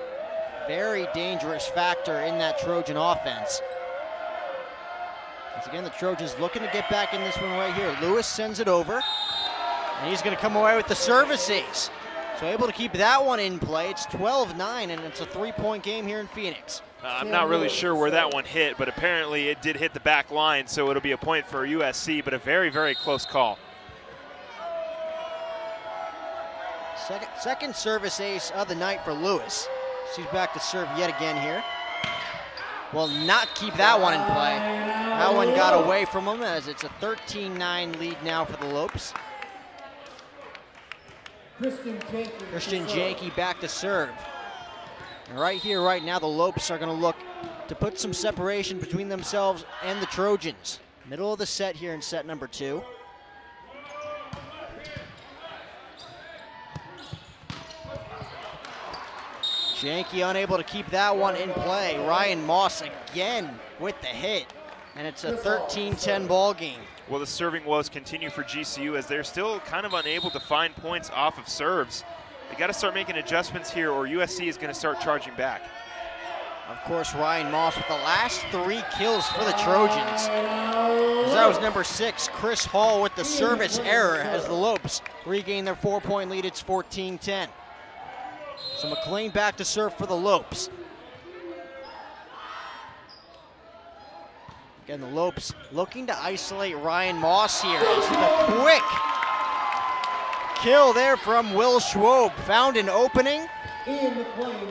Very dangerous factor in that Trojan offense. Once again, the Trojans looking to get back in this one right here. Lewis sends it over, and he's going to come away with the service ace. So able to keep that one in play. It's 12-9, and it's a 3-point game here in Phoenix. I'm not really sure where that one hit, but apparently it did hit the back line, so it'll be a point for USC, but a very, very close call. Second service ace of the night for Lewis. She's back to serve yet again here. Will not keep that one in play. That one got away from him as it's a 13-9 lead now for the Lopes. Christian Janke back to serve. And right here, right now, the Lopes are going to look to put some separation between themselves and the Trojans. Middle of the set here in set number 2. Janke unable to keep that one in play. Ryan Moss again with the hit. And it's a 13-10 ball game. Well, the serving woes continue for GCU as they're still kind of unable to find points off of serves. They got to start making adjustments here or USC is going to start charging back. Of course, Ryan Moss with the last 3 kills for the Trojans. That was number 6, Chris Hall with the service error as the Lopes regain their 4-point lead. It's 14-10. So McLean back to serve for the Lopes. Again, the Lopes looking to isolate Ryan Moss here. It's the quick kill there from Will Schwob. Found an opening,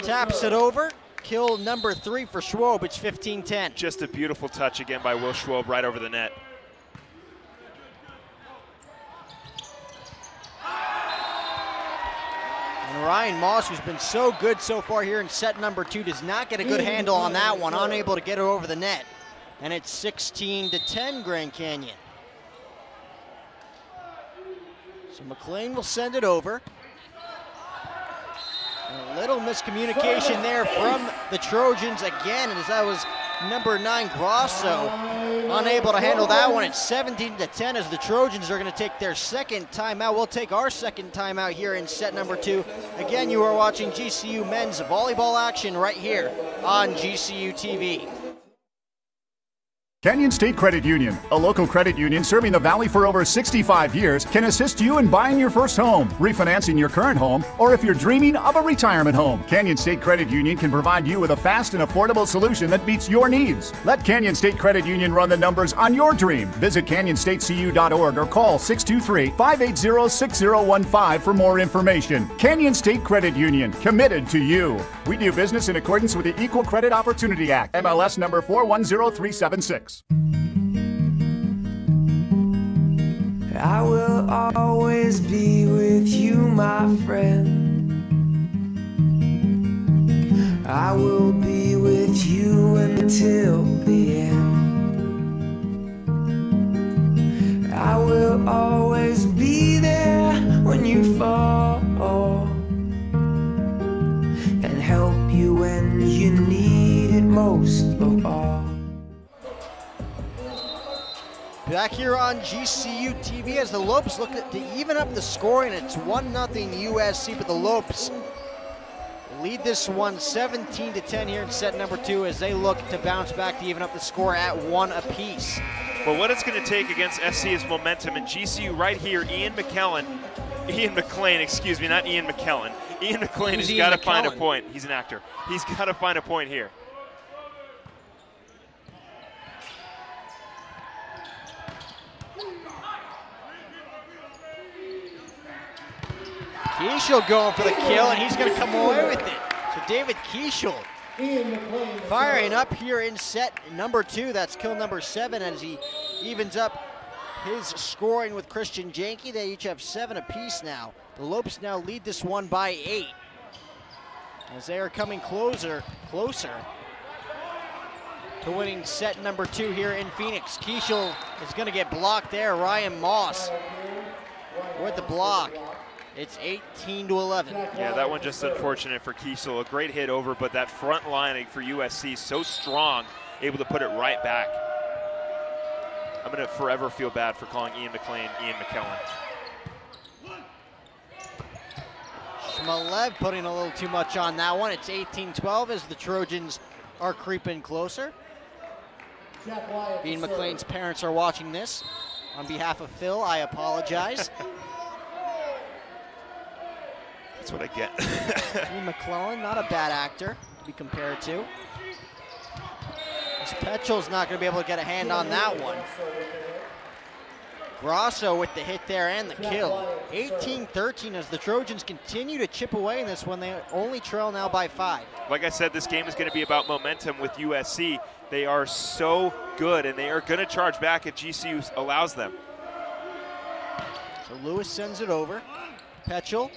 taps it over. Kill number 3 for Schwob. It's 15-10. Just a beautiful touch again by Will Schwob right over the net. And Ryan Moss, who's been so good so far here in set number 2, does not get a good handle on that one, unable to get it over the net. And it's 16-10 Grand Canyon. So McLean will send it over. And a little miscommunication there from the Trojans again, as that was number 9 Grosso unable to handle that one. It's 17-10 as the Trojans are going to take their second timeout. We'll take our second timeout here in set number 2. Again, you are watching GCU men's volleyball action right here on GCU TV. Canyon State Credit Union, a local credit union serving the Valley for over 65 years, can assist you in buying your first home, refinancing your current home, or if you're dreaming of a retirement home. Canyon State Credit Union can provide you with a fast and affordable solution that meets your needs. Let Canyon State Credit Union run the numbers on your dream. Visit canyonstatecu.org or call 623-580-6015 for more information. Canyon State Credit Union, committed to you. We do business in accordance with the Equal Credit Opportunity Act, MLS number 410376. I will always be with you, my friend. I will be with you until the end. I will always be there when you fall and help you when you need it most of all. Back here on GCU TV as the Lopes look to even up the scoring. It's 1-0 USC, but the Lopes lead this one 17-10 here in set number 2 as they look to bounce back to even up the score at 1 apiece. But what it's going to take against SC is momentum, and GCU right here, Ian McClain, excuse me, not Ian McKellen. Ian McClain has got to find a point. He's an actor. He's got to find a point here. Keishel going for the kill, and he's going to come away with it. So David Keishel firing up here in set number 2. That's kill number 7 as he evens up his scoring with Christian Janke. They each have 7 apiece now. The Lopes now lead this one by 8 as they are coming closer to winning set number 2 here in Phoenix. Keishel is going to get blocked there. Ryan Moss with the block. It's 18-11. Yeah, that one just unfortunate for Keishel. A great hit over, but that front line for USC so strong, able to put it right back. I'm going to forever feel bad for calling Ian McClain Ian McKellen. Shmalev putting a little too much on that one. It's 18-12 as the Trojans are creeping closer. Ian McClain's parents are watching this. On behalf of Phil, I apologize. That's what I get. Ian McClellan, not a bad actor to be compared to. Petchel's not going to be able to get a hand on that one. Grasso with the hit there and the kill. 18-13 as the Trojans continue to chip away in this one. They only trail now by 5. Like I said, this game is going to be about momentum with USC. They are so good, and they are going to charge back if GCU allows them. So Lewis sends it over. Petchel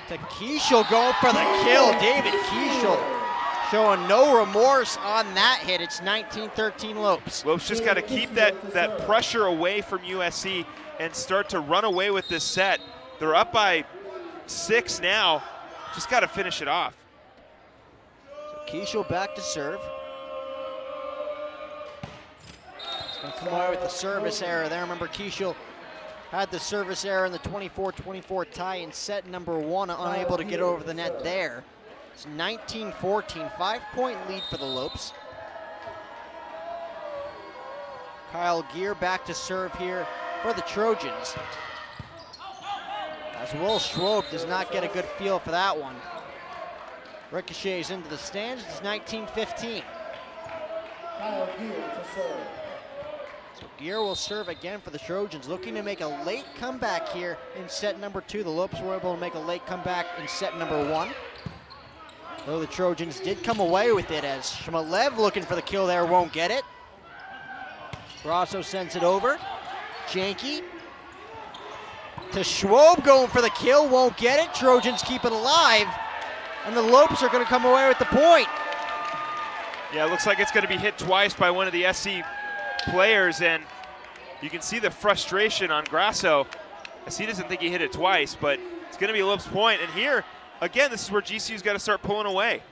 to Keishel going for the kill. David Keishel showing no remorse on that hit. It's 19-13 Lopes. Lopes just got to keep that pressure away from USC and start to run away with this set. They're up by 6 now. Just got to finish it off. So Keishel back to serve. He's going to come away with the service error there. Remember, Keishel had the service error in the 24-24 tie in set number 1, unable to get over the net there. It's 19-14, 5-point lead for the Lopes. Kyle Gear back to serve here for the Trojans. As Will Schwob does not get a good feel for that one. Ricochets into the stands, it's 19-15. Kyle Gear to serve. So Gear will serve again for the Trojans, looking to make a late comeback here in set number 2. The Lopes were able to make a late comeback in set number 1. Though the Trojans did come away with it as Shmalev looking for the kill there, won't get it. Grasso sends it over. Janke to Schwob going for the kill, won't get it. Trojans keep it alive, and the Lopes are going to come away with the point. Yeah, it looks like it's going to be hit twice by one of the SC players, and you can see the frustration on Grasso as he doesn't think he hit it twice, but it's going to be a Lopes point. And here, again, this is where GCU's got to start pulling away.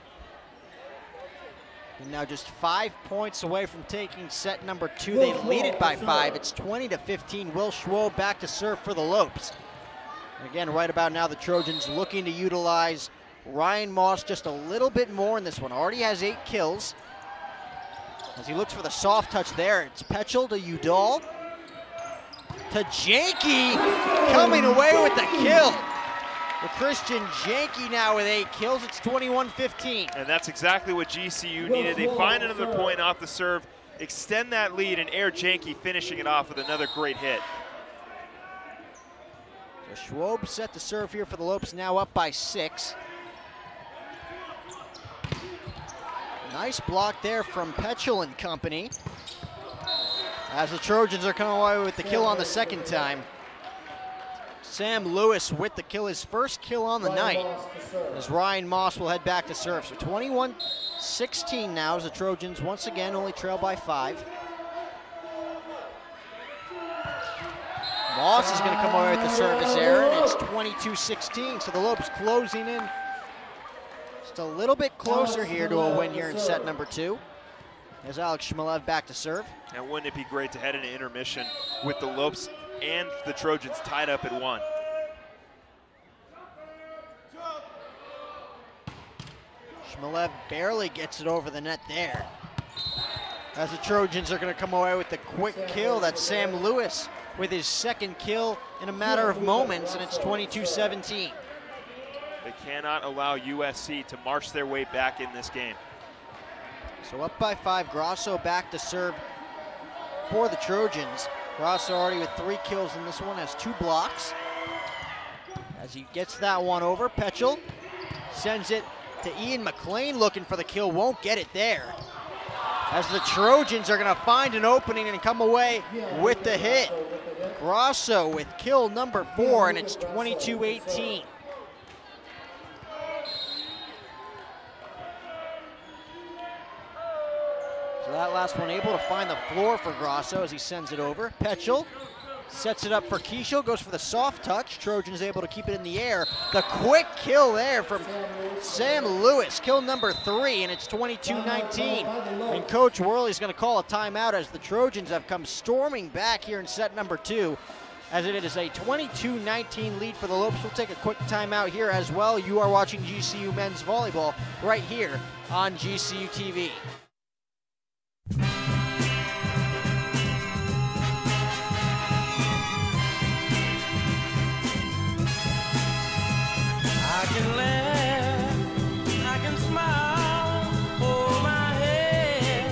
And now just 5 points away from taking set number 2. They lead it by 5. It's 20-15. Will Schwob back to serve for the Lopes. And again, right about now, the Trojans looking to utilize Ryan Moss just a little bit more in this one. Already has 8 kills. As he looks for the soft touch there, it's Petchel to Udall. To Janke, coming away with the kill. The Christian Janke now with 8 kills. It's 21-15. And that's exactly what GCU needed. They find another point off the serve, extend that lead, and Air Janke finishing it off with another great hit. So Schwob set to serve here for the Lopes, now up by 6. Nice block there from Petchel and company. As the Trojans are coming away with the kill on the second time. Sam Lewis with the kill, his first kill on the night, as Ryan Moss will head back to serve. So 21-16 now as the Trojans once again only trail by 5. Moss is going to come away with the service error, and it's 22-16. So the Lopes closing in just a little bit closer here to a win here in set number 2. As Alex Shmelev back to serve. And wouldn't it be great to head into intermission with the Lopes and the Trojans tied up at 1. Shmelev barely gets it over the net there. As the Trojans are going to come away with the quick kill. That's Sam Lewis with his second kill in a matter of moments, and it's 22-17. They cannot allow USC to march their way back in this game. So up by 5, Grosso back to serve for the Trojans. Grosso already with 3 kills in this one, has 2 blocks. As he gets that one over, Petchel sends it to Ian McLean looking for the kill, won't get it there. As the Trojans are gonna find an opening and come away with the hit. Grosso with kill number 4, and it's 22-18. So that last one able to find the floor for Grosso as he sends it over. Petchel sets it up for Keishel, goes for the soft touch. Trojans able to keep it in the air. The quick kill there from Sam Lewis, kill number 3, and it's 22-19. And Coach Worley's gonna call a timeout as the Trojans have come storming back here in set number 2, as it is a 22-19 lead for the Lopes. We'll take a quick timeout here as well. You are watching GCU men's volleyball right here on GCU TV. I can laugh, I can smile, hold my head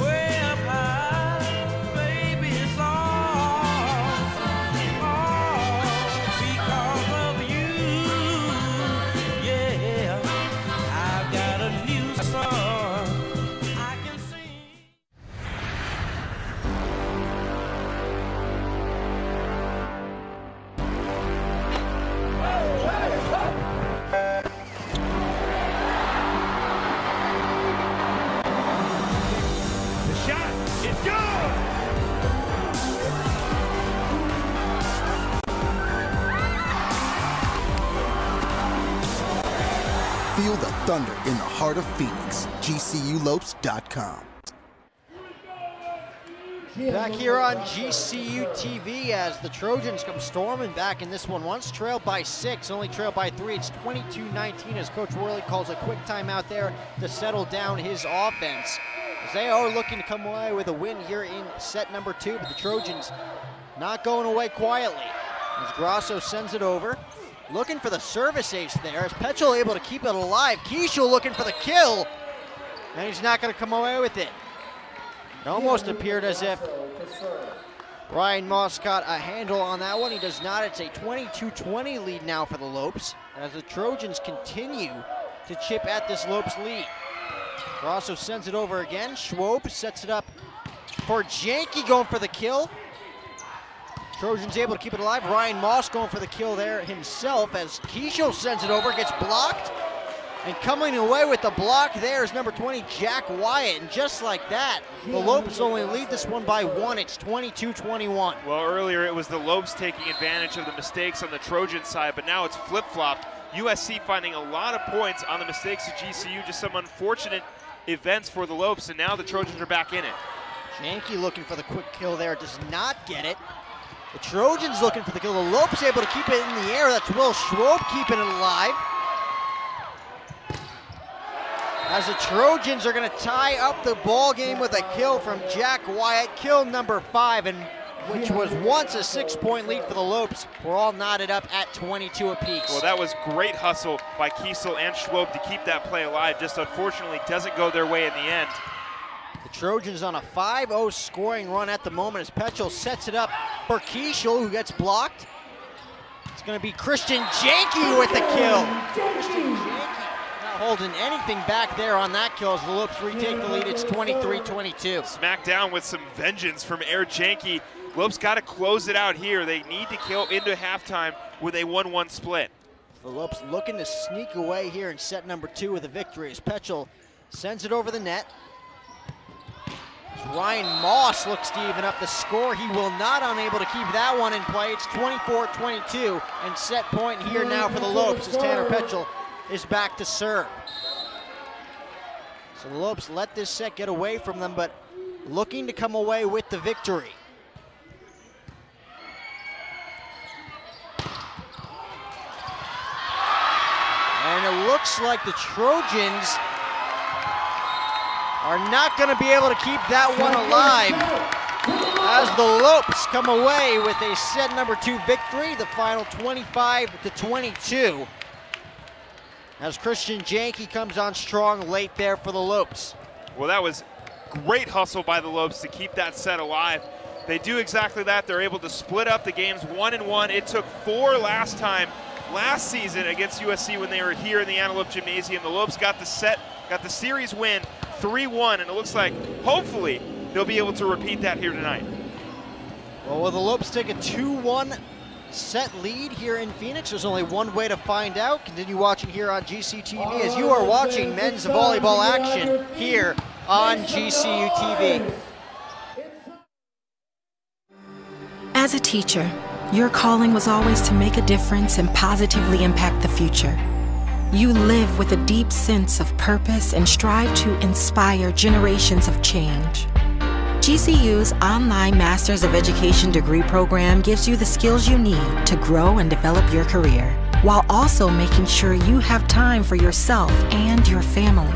way up high, baby, it's all because of you, yeah, I've got a new song I can sing. Feel the thunder in the heart of Phoenix. GCULopes.com. Back here on GCU TV as the Trojans come storming back in this one. Once trailed by 6, only trailed by 3. It's 22-19 as Coach Worley calls a quick timeout there to settle down his offense. As they are looking to come away with a win here in set number 2, but the Trojans not going away quietly. As Grosso sends it over. Looking for the service ace there, as Petchel able to keep it alive. Keishel looking for the kill, and he's not going to come away with it. It almost appeared as if Ryan Moss got a handle on that one. He does not. It's a 22-20 lead now for the Lopes, as the Trojans continue to chip at this Lopes lead. Grosso sends it over again. Schwob sets it up for Janke going for the kill. Trojans able to keep it alive. Ryan Moss going for the kill there himself as Keishel sends it over, gets blocked. And coming away with the block there is number 20, Jack Wyatt. And just like that, the Lopes only lead this one by 1. It's 22-21. Well, earlier it was the Lopes taking advantage of the mistakes on the Trojan side, but now it's flip-flopped. USC finding a lot of points on the mistakes of GCU, just some unfortunate events for the Lopes, and now the Trojans are back in it. Janke looking for the quick kill there, does not get it. The Trojans looking for the kill. The Lopes able to keep it in the air. That's Will Schwob keeping it alive. As the Trojans are going to tie up the ball game with a kill from Jack Wyatt, kill number 5, and which was once a 6-point lead for the Lopes. We're all knotted up at 22 apiece. Well, that was great hustle by Keishel and Schwob to keep that play alive. Just unfortunately doesn't go their way in the end. The Trojans on a 5-0 scoring run at the moment as Petchel sets it up for Keishel, who gets blocked. It's going to be Christian Janke with the kill. Christian Janke holding anything back there on that kill as the Lopes retake the lead. It's 23-22. Smacked down with some vengeance from Air Janke. Lopes got to close it out here. They need to kill into halftime with a 1-1 split. The Lopes looking to sneak away here in set number 2 with a victory as Petchel sends it over the net. As Ryan Moss looks to even up the score. He will not, unable to keep that one in play. It's 24-22 and set point here now for the Lopes as Tanner Petchel is back to serve. So the Lopes let this set get away from them, but looking to come away with the victory. And it looks like the Trojans are not going to be able to keep that one alive as the Lopes come away with a set number 2 victory, the final 25-22. As Christian Janke comes on strong late there for the Lopes. Well, that was great hustle by the Lopes to keep that set alive. They do exactly that. They're able to split up the games 1-1. It took 4 last season against USC when they were here in the Antelope Gymnasium. The Lopes got the series win 3-1, and it looks like hopefully they'll be able to repeat that here tonight. Well, will the Lopes take a 2-1 set lead here in Phoenix? There's only one way to find out. Continue watching here on GCTV as you are watching men's volleyball action here on GCU TV. As a teacher, your calling was always to make a difference and positively impact the future. You live with a deep sense of purpose and strive to inspire generations of change. GCU's online Masters of Education degree program gives you the skills you need to grow and develop your career, while also making sure you have time for yourself and your family.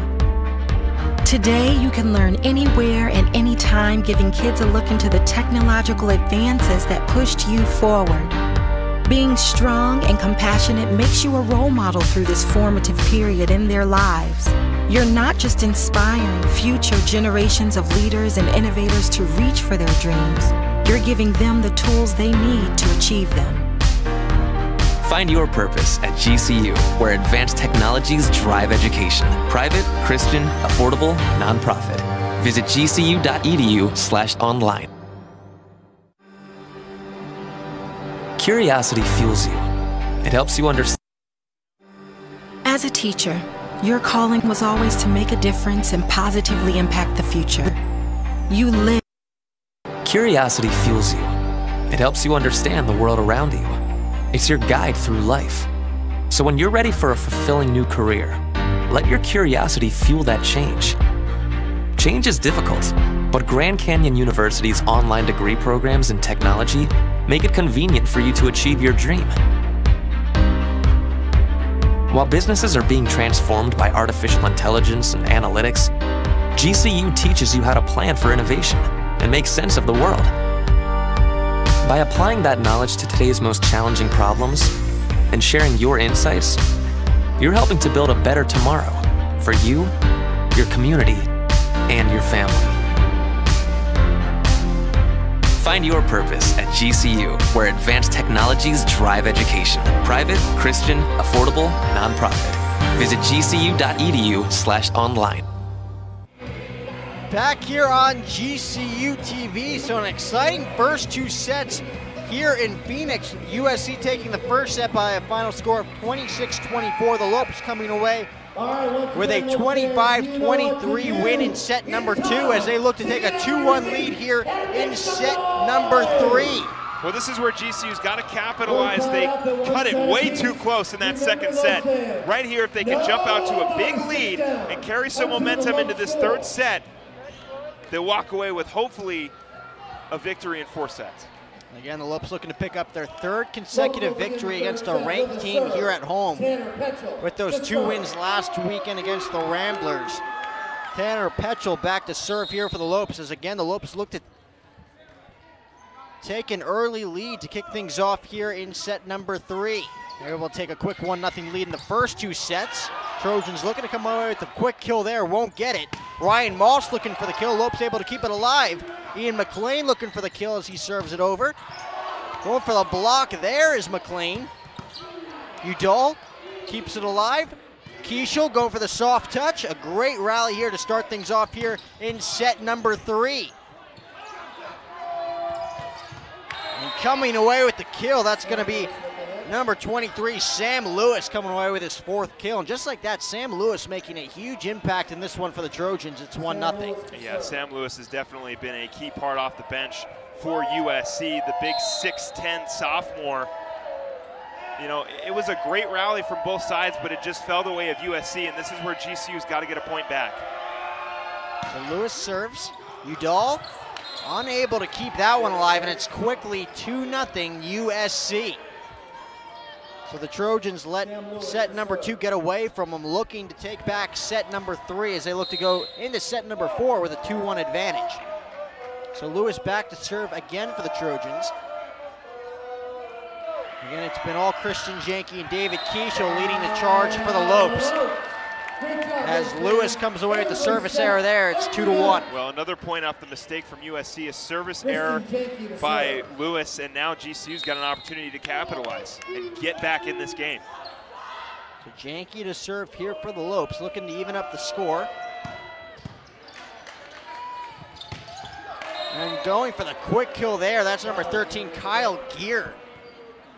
Today, you can learn anywhere and anytime, giving kids a look into the technological advances that pushed you forward. Being strong and compassionate makes you a role model through this formative period in their lives. You're not just inspiring future generations of leaders and innovators to reach for their dreams, you're giving them the tools they need to achieve them. Find your purpose at GCU, where advanced technologies drive education. Private, Christian, affordable, nonprofit. Visit gcu.edu/online. Curiosity fuels you. It helps you understand. As a teacher, your calling was always to make a difference and positively impact the future. You live. Curiosity fuels you. It helps you understand the world around you. It's your guide through life. So when you're ready for a fulfilling new career, let your curiosity fuel that change. Change is difficult, but Grand Canyon University's online degree programs in technology make it convenient for you to achieve your dream. While businesses are being transformed by artificial intelligence and analytics, GCU teaches you how to plan for innovation and make sense of the world. By applying that knowledge to today's most challenging problems and sharing your insights, you're helping to build a better tomorrow for you, your community, and your family. Find your purpose at GCU, where advanced technologies drive education. Private, Christian, affordable, nonprofit. Visit gcu.edu/online. Back here on GCU TV, so an exciting first 2 sets here in Phoenix. USC taking the first set by a final score of 26-24. The Lopes coming away with a 25-23 win in set number 2 as they look to take a 2-1 lead here in set number 3. Well, this is where GCU's got to capitalize. They cut it way too close in that second set. Right here, if they can jump out to a big lead and carry some momentum into this third set, they'll walk away with hopefully a victory in 4 sets. Again, the Lopes looking to pick up their 3rd consecutive victory against a ranked team here at home with those 2 wins last weekend against the Ramblers. Tanner Petchel back to serve here for the Lopes as again the Lopes look to take an early lead to kick things off here in set number 3. They're able to take a quick 1-0 lead in the first 2 sets. Trojans looking to come away with a quick kill there, won't get it. Ryan Moss looking for the kill, Lopes able to keep it alive. Ian McLean looking for the kill as he serves it over. Going for the block there is McLean. Udall keeps it alive, Kieshel going for the soft touch. A great rally here to start things off here in set number 3. And coming away with the kill, that's going to be number 23, Sam Lewis, coming away with his 4th kill. And just like that, Sam Lewis making a huge impact in this one for the Trojans. It's 1-0. Yeah, Sam Lewis has definitely been a key part off the bench for USC, the big 6'10" sophomore. You know, it was a great rally from both sides, but it just fell the way of USC, and this is where GCU's got to get a point back. So Lewis serves. Udall unable to keep that one alive, and it's quickly 2-0 USC. So the Trojans let set number 2 get away from them, looking to take back set number 3 as they look to go into set number 4 with a 2-1 advantage. So Lewis back to serve again for the Trojans. Again, it's been all Christian Janke and David Kieshel leading the charge for the Lopes. As Lewis comes away with the service error there, it's 2-1. Well, another point off the mistake from USC, a service error by Lewis, and now GCU's got an opportunity to capitalize and get back in this game. So Janke to serve here for the Lopes, looking to even up the score. And going for the quick kill there, that's number 13, Kyle Gear,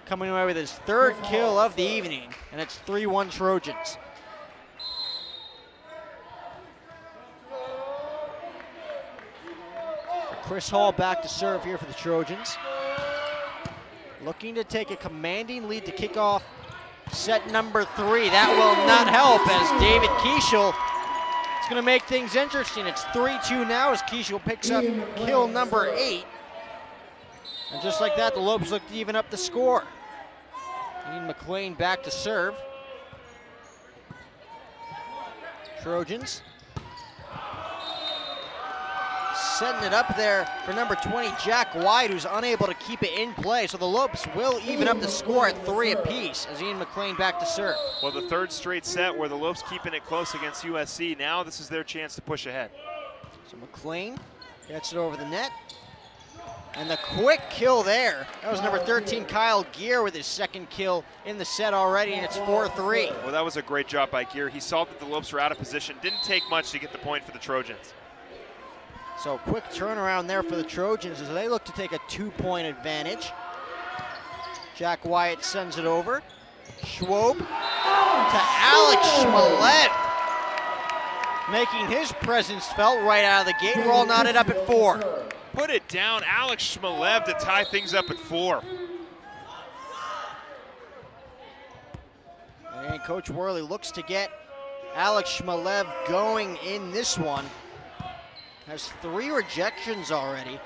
coming away with his 3rd kill of the evening, and it's 3-1 Trojans. Chris Hall back to serve here for the Trojans. Looking to take a commanding lead to kick off set number 3. That will not help as David Kieshel is going to make things interesting. It's 3-2 now as Kieshel picks up kill number 8. And just like that, the Lopes look to even up the score. Ian McLean back to serve. Trojans setting it up there for number 20, Jack White, who's unable to keep it in play. So the Lopes will even up the score at 3 apiece as Ian McLean back to serve. Well, the 3rd straight set where the Lopes keeping it close against USC. Now this is their chance to push ahead. So McLean gets it over the net. And the quick kill there, that was number 13, Kyle Gear, with his 2nd kill in the set already, and it's 4-3. Well, that was a great job by Gear. He saw that the Lopes were out of position. Didn't take much to get the point for the Trojans. So quick turnaround there for the Trojans as they look to take a 2-point advantage. Jack Wyatt sends it over. Schwob to Alex Schmalev, making his presence felt right out of the gate. We're all knotted up at 4. Put it down, Alex Schmalev to tie things up at 4. And Coach Worley looks to get Alex Schmalev going in this one. Has 3 rejections already.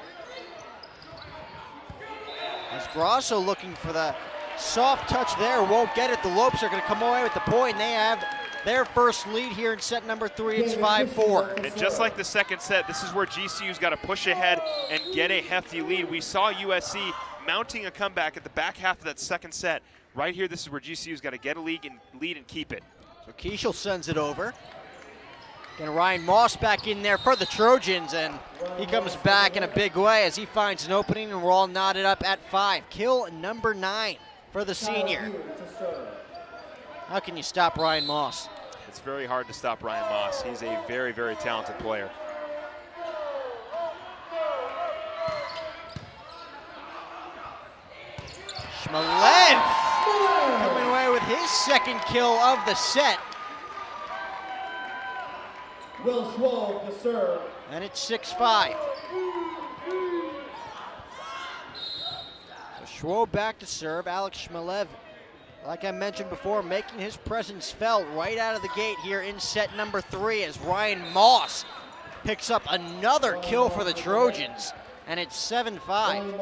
As Grasso looking for the soft touch there, won't get it. The Lopes are going to come away with the point, and they have their first lead here in set number 3. It's 5-4. And just like the 2nd set, this is where GCU's got to push ahead and get a hefty lead. We saw USC mounting a comeback at the back half of that 2nd set. Right here, this is where GCU's got to get a lead and keep it. So Kieshel sends it over. Again, Ryan Moss back in there for the Trojans, and he comes back in a big way as he finds an opening, and we're all knotted up at 5. Kill number 9 for the senior. How can you stop Ryan Moss? It's very hard to stop Ryan Moss. He's a very, very talented player. Schmalev coming away with his 2nd kill of the set. Will Schwob to serve. And it's 6-5. So Schwob back to serve. Alex Schmalev, like I mentioned before, making his presence felt right out of the gate here in set number 3 as Ryan Moss picks up another kill for the Trojans. And it's 7-5.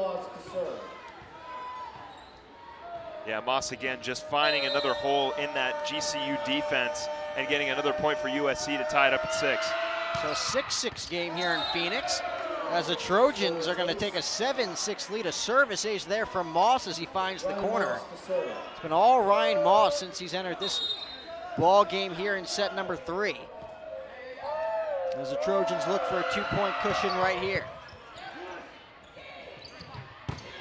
Yeah, Moss again just finding another hole in that GCU defense and getting another point for USC to tie it up at 6. So a 6-6 game here in Phoenix as the Trojans are going to take a 7-6 lead. A service ace there from Moss as he finds the corner. It's been all Ryan Moss since he's entered this ball game here in set number 3. As the Trojans look for a 2-point cushion right here.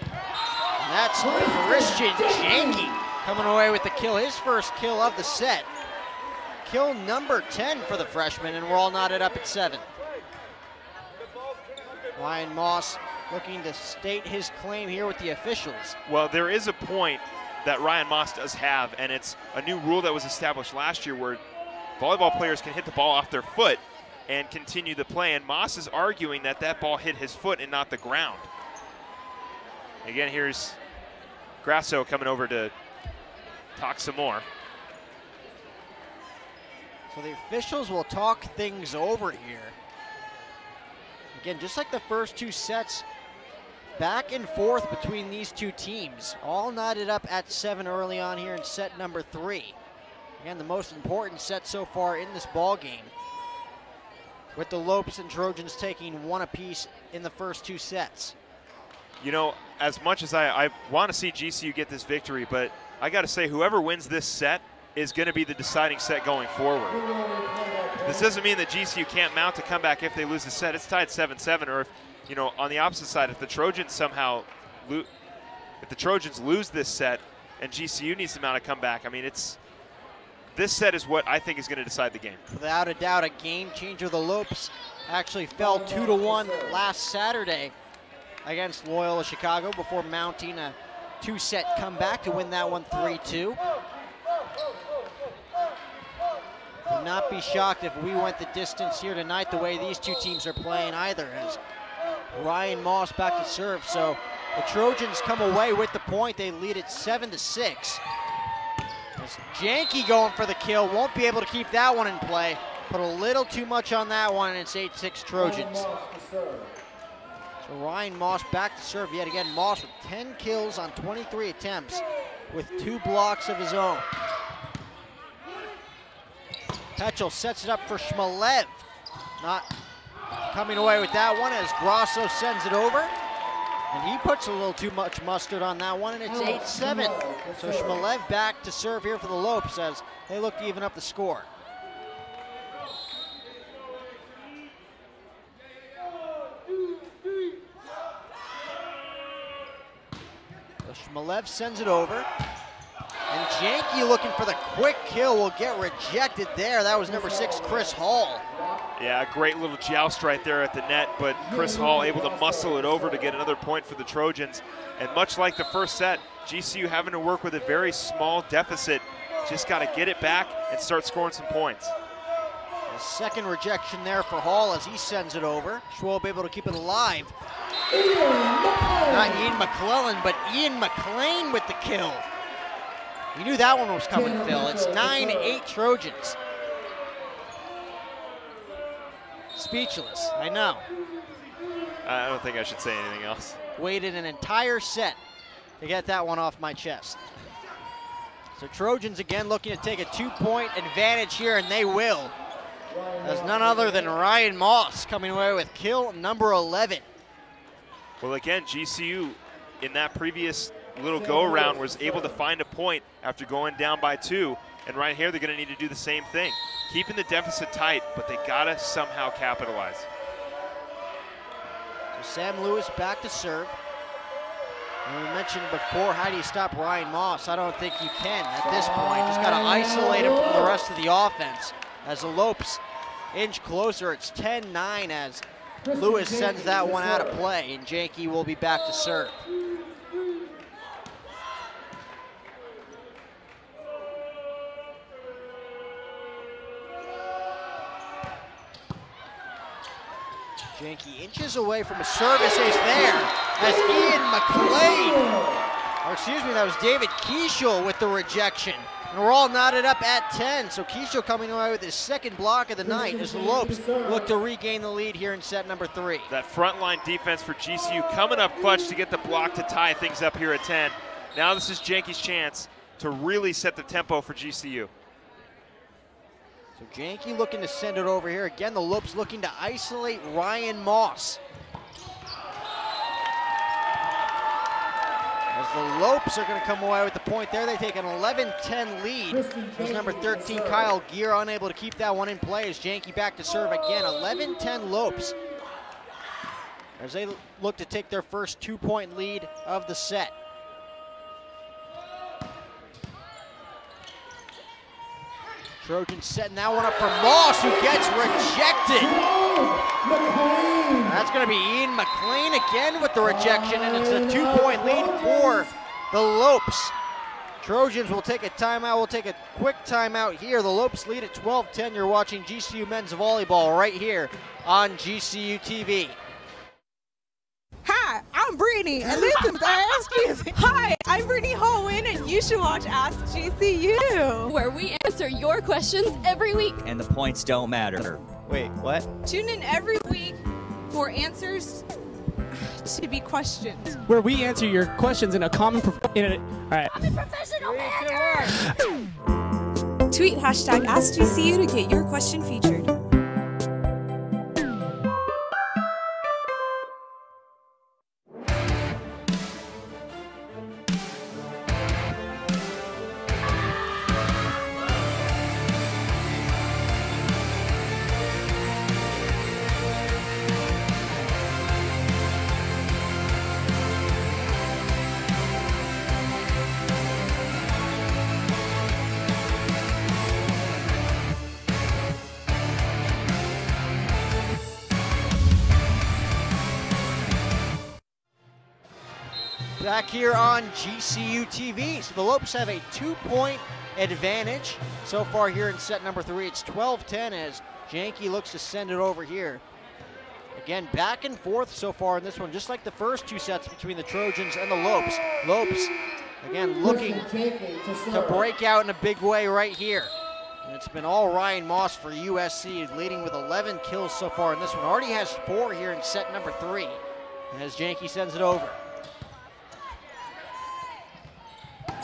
And that's Christian Janke coming away with the kill, his first kill of the set. kill number 10 for the freshman, and we're all knotted up at 7. Ryan Moss looking to state his claim here with the officials. Well, there is a point that Ryan Moss does have, and it's a new rule that was established last year where volleyball players can hit the ball off their foot and continue the play, and Moss is arguing that that ball hit his foot and not the ground. Again, here's Grasso coming over to talk some more. So the officials will talk things over here. Again, just like the first 2 sets, back and forth between these 2 teams, all knotted up at 7 early on here in set number 3. Again, the most important set so far in this ball game, with the Lopes and Trojans taking 1 apiece in the first 2 sets. You know, as much as I want to see GCU get this victory, but I got to say, whoever wins this set is going to be the deciding set going forward. This doesn't mean that GCU can't mount a comeback if they lose the set. It's tied 7-7, or if, you know, on the opposite side, if the Trojans somehow lose this set and GCU needs to mount a comeback, I mean, this set is what I think is going to decide the game. Without a doubt, a game changer. The Lopes actually fell 2-1 last Saturday against Loyola Chicago before mounting a 2-set comeback to win that one 3-2. Would not be shocked if we went the distance here tonight the way these 2 teams are playing either, as Ryan Moss back to serve. So the Trojans come away with the point. They lead it 7-6. As Janke going for the kill, won't be able to keep that one in play. Put a little too much on that one, and it's 8-6 Trojans. So Ryan Moss back to serve yet again. Moss with 10 kills on 23 attempts with 2 blocks of his own. Petchel sets it up for Shmalev. Not coming away with that one as Grasso sends it over. And he puts a little too much mustard on that one, and it's 8-7. So Shmalev back to serve here for the Lopes as they look to even up the score. So Shmalev sends it over. And Janke looking for the quick kill will get rejected there. That was number 6, Chris Hall. Yeah, great little joust right there at the net, but Chris Hall able to muscle it over to get another point for the Trojans. And much like the first set, GCU having to work with a very small deficit. Just got to get it back and start scoring some points. A second rejection there for Hall as he sends it over. Schwab able to keep it alive. Not Ian McClellan, but Ian McLean with the kill. You knew that one was coming, Phil. It's 9-8 Trojans. Speechless, I know. I don't think I should say anything else. Waited an entire set to get that one off my chest. So Trojans again looking to take a 2-point advantage here, and they will. As none other than Ryan Moss coming away with kill number 11. Well, again, GCU in that previous little go-around was able to find a point after going down by 2, and right here they're going to need to do the same thing. Keeping the deficit tight, but they got to somehow capitalize. So Sam Lewis back to serve. And we mentioned before, how do you stop Ryan Moss? I don't think you can at this point. Just got to isolate him from the rest of the offense. As the Lopes inch closer, it's 10-9 as Lewis sends that one out of play, and Janke will be back to serve. Janke inches away from a service ace there as Ian McLean, or excuse me, that was David Keishel with the rejection. And we're all knotted up at 10, so Keishel coming away with his second block of the night as the Lopes look to regain the lead here in set number 3. That frontline defense for GCU coming up clutch to get the block to tie things up here at 10. Now this is Janke's chance to really set the tempo for GCU. So Janke looking to send it over here. Again, the Lopes looking to isolate Ryan Moss. As the Lopes are going to come away with the point there, they take an 11-10 lead. As number 13, Kyle Gear, unable to keep that one in play as Janke back to serve again. 11-10 Lopes as they look to take their first 2-point lead of the set. Trojans setting that one up for Moss, who gets rejected. That's going to be Ian McLean again with the rejection, and it's a 2-point lead for the Lopes. Trojans will take a timeout. We'll take a quick timeout here. The Lopes lead at 12-10. You're watching GCU men's volleyball right here on GCU TV. Hi, I'm Brittany, and this is Ask GCU. Hi, I'm Brittany Holwyn, and you should watch Ask GCU, where we answer your questions every week. And the points don't matter. Wait, what? Tune in every week for answers to be questioned. Where we answer your questions in a common all right. I'm a professional manner. Tweet hashtag AskGCU to get your question featured. Back here on GCU TV. So the Lopes have a 2-point advantage. So far here in set number 3, it's 12-10 as Janke looks to send it over here. Again, back and forth so far in this one, just like the first 2 sets between the Trojans and the Lopes. Lopes, again, looking to break out in a big way right here. And it's been all Ryan Moss for USC, leading with 11 kills so far in this one. Already has 4 here in set number 3 as Janke sends it over.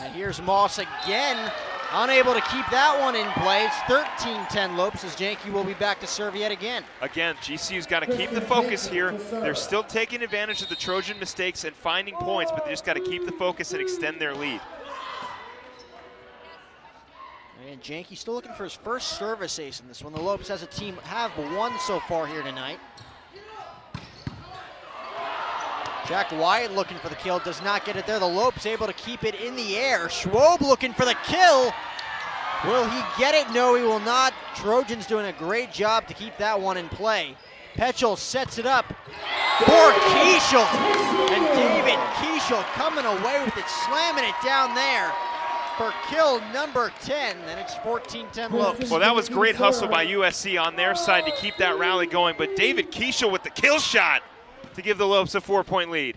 And here's Moss again, unable to keep that one in play. It's 13-10 Lopes as Janke will be back to serve yet again. Again, GCU's got to keep the focus here. They're still taking advantage of the Trojan mistakes and finding points, but they just got to keep the focus and extend their lead. And Janke still looking for his first service ace in this one. The Lopes as a team have won so far here tonight. Jack Wyatt looking for the kill, does not get it there. The Lopes able to keep it in the air. Schwob looking for the kill. Will he get it? No, he will not. Trojans doing a great job to keep that one in play. Petchel sets it up for Kiesel. And David Kiesel coming away with it, slamming it down there for kill number 10, and it's 14-10 Lopes. Well, that was great hustle by USC on their side to keep that rally going, but David Kiesel with the kill shot to give the Lopes a 4-point lead.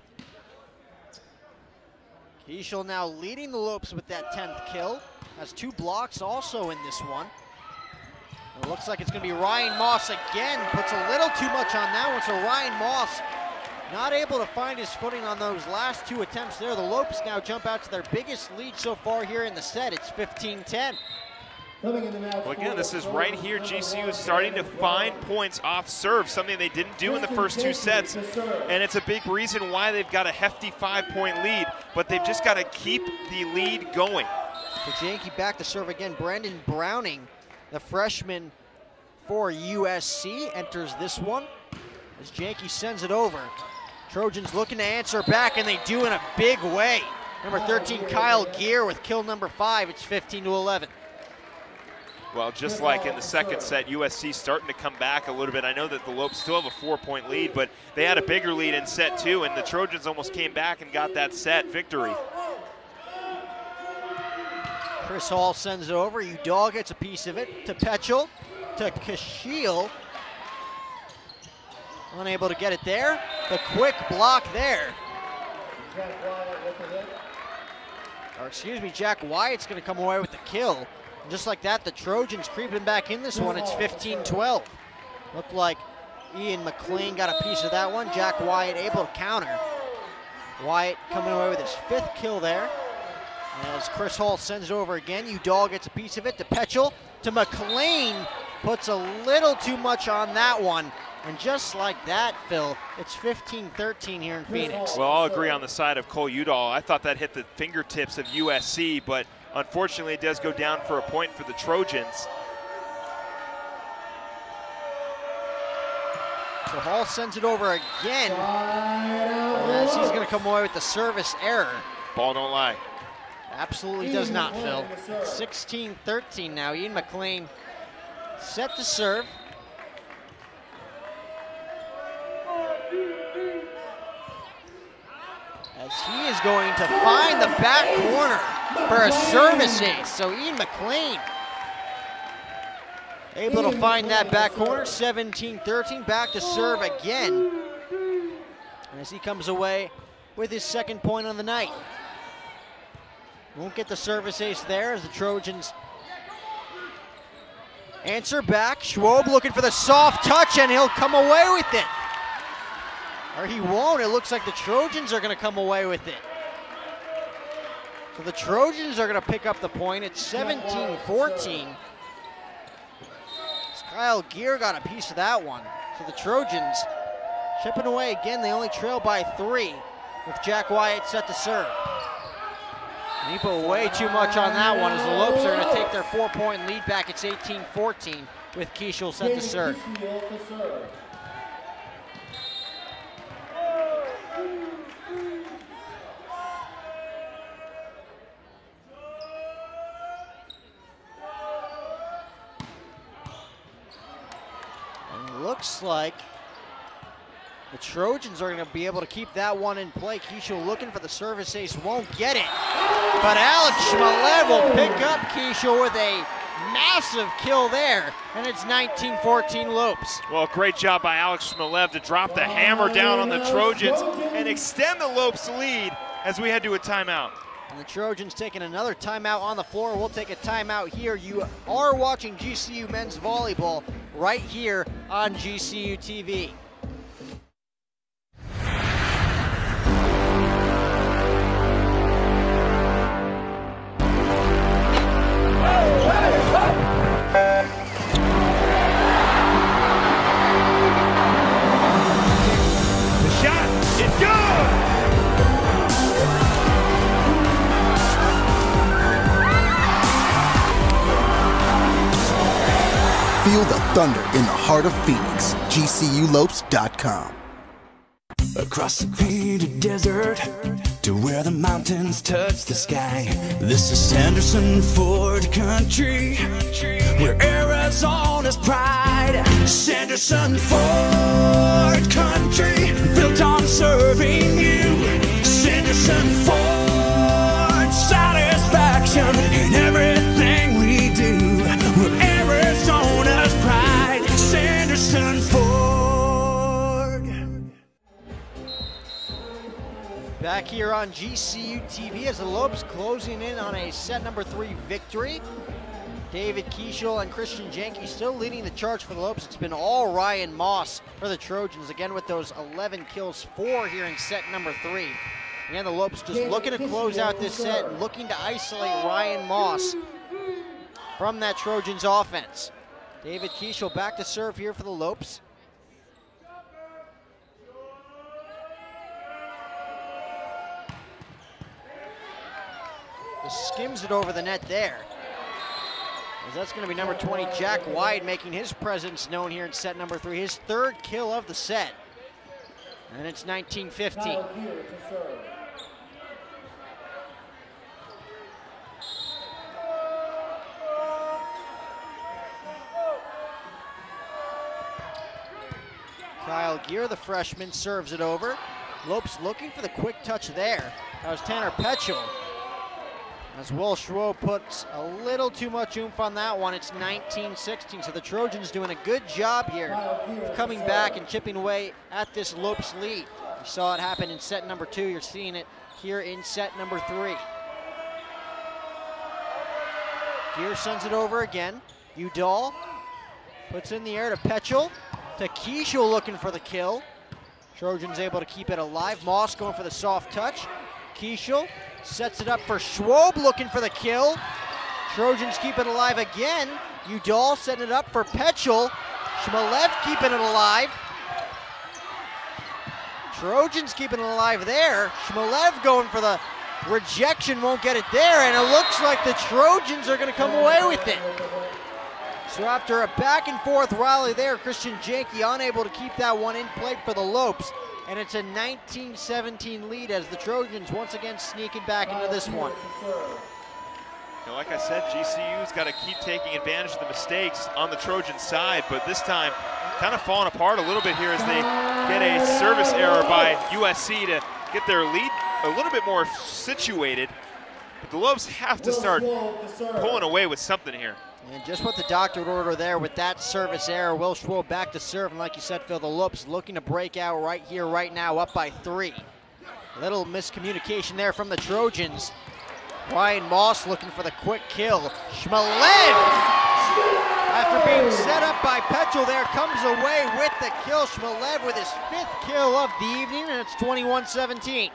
Kiesel now leading the Lopes with that 10th kill. Has 2 blocks also in this one. It looks like it's going to be Ryan Moss again. Puts a little too much on that one, so Ryan Moss not able to find his footing on those last 2 attempts there. The Lopes now jump out to their biggest lead so far here in the set. It's 15-10. Well, again, this is right here. GCU is starting to find points off serve, something they didn't do in the first 2 sets. And it's a big reason why they've got a hefty 5-point lead, but they've just got to keep the lead going. So Janke back to serve again. Brandon Browning, the freshman for USC, enters this one as Janke sends it over. Trojans looking to answer back, and they do in a big way. Number 13, Kyle Gear with kill number 5. It's 15-11. Well, just like in the second set, USC starting to come back a little bit. I know that the Lopes still have a 4-point lead, but they had a bigger lead in set 2, and the Trojans almost came back and got that set victory. Chris Hall sends it over. Udall gets a piece of it to Petchel, to Kashiel. Unable to get it there. The quick block there. Or excuse me, Jack Wyatt's going to come away with the kill. And just like that, the Trojans creeping back in this one. It's 15-12. Looked like Ian McLean got a piece of that one. Jack Wyatt able to counter. Wyatt coming away with his 5th kill there. As Chris Hall sends it over again, Udall gets a piece of it to Petchel, to McLean, puts a little too much on that one. And just like that, Phil, it's 15-13 here in Phoenix. Well, I'll agree on the side of Cole Udall. I thought that hit the fingertips of USC, but unfortunately it does go down for a point for the Trojans. So Hall sends it over again. As he's going to come away with the service error. Ball don't lie. Absolutely does not, Phil. 16-13 now. Ian McLean set to serve. As he is going to find the back corner for a service ace. So Ian McLean able to find that back corner, 17-13, back to serve again. As he comes away with his second point on the night. Won't get the service ace there as the Trojans answer back. Schwob looking for the soft touch and he'll come away with it. Or he won't. It looks like the Trojans are going to come away with it. So the Trojans are going to pick up the point. It's 17-14. Kyle Gear got a piece of that one. So the Trojans chipping away again. They only trail by 3 with Jack Wyatt set to serve. And he put way too much on that one as the Lopes are going to take their 4-point lead back. It's 18-14 with Keishel set to serve. Looks like the Trojans are going to be able to keep that one in play. Keishel looking for the service ace, won't get it. But Alex Shmalev will pick up Keishel with a massive kill there, and it's 19-14 Lopes. Well, great job by Alex Shmalev to drop the hammer down on the Trojans and extend the Lopes lead as we head to a timeout. And the Trojans taking another timeout on the floor. We'll take a timeout here. You are watching GCU men's volleyball right here on GCU TV. The shot is good! Feel the thunder in the heart of Phoenix. GCULopes.com. Across the painted desert to where the mountains touch the sky. This is Sanderson Ford country, where Arizona's pride. Sanderson Ford country, built on serving you. Sanderson Ford, satisfaction in everything we do. We're Arizona's pride. Sanderson Ford. Back here on GCU TV as the Lopes closing in on a set number 3 victory. David Keishel and Christian Janke still leading the charge for the Lopes. It's been all Ryan Moss for the Trojans, again with those 11 kills, 4 here in set number 3. Again, the Lopes just looking to close out this set and looking to isolate Ryan Moss from that Trojans offense. David Keishel back to serve here for the Lopes. Skims it over the net there. As that's going to be number 20, Jack Wyatt, making his presence known here in set number 3. His 3rd kill of the set. And it's 19-15. Kyle Gear, the freshman, serves it over. Lopes looking for the quick touch there. That was Tanner Petchel. As Will Schroe puts a little too much oomph on that one, it's 19-16. So the Trojans doing a good job here of coming back and chipping away at this Lopes lead. You saw it happen in set number 2. You're seeing it here in set number 3. Gear sends it over again. Udall puts in the air to Petchel. To Keishel looking for the kill. Trojans able to keep it alive. Moss going for the soft touch. Keishel sets it up for Schwob looking for the kill. Trojans keep it alive again. Udall setting it up for Petchel. Shmalev keeping it alive. Trojans keeping it alive there. Shmalev going for the rejection, won't get it there, and it looks like the Trojans are going to come away with it. So after a back and forth rally there, Christian Janke unable to keep that one in play for the Lopes. and it's a 19-17 lead as the Trojans once again sneaking back into this one. Now, like I said, GCU's got to keep taking advantage of the mistakes on the Trojan side, but this time kind of falling apart a little bit here as they get a service error by USC to get their lead a little bit more situated. But the Lopes have to start pulling away with something here. And just what the doctor would order there with that service error. Will Schwob back to serve, and like you said, Phil, the Lopes looking to break out right here, right now, up by 3. Little miscommunication there from the Trojans. Ryan Moss looking for the quick kill. Shmalev, after being set up by Petchel there, comes away with the kill. Shmalev with his 5th kill of the evening, and it's 21-17.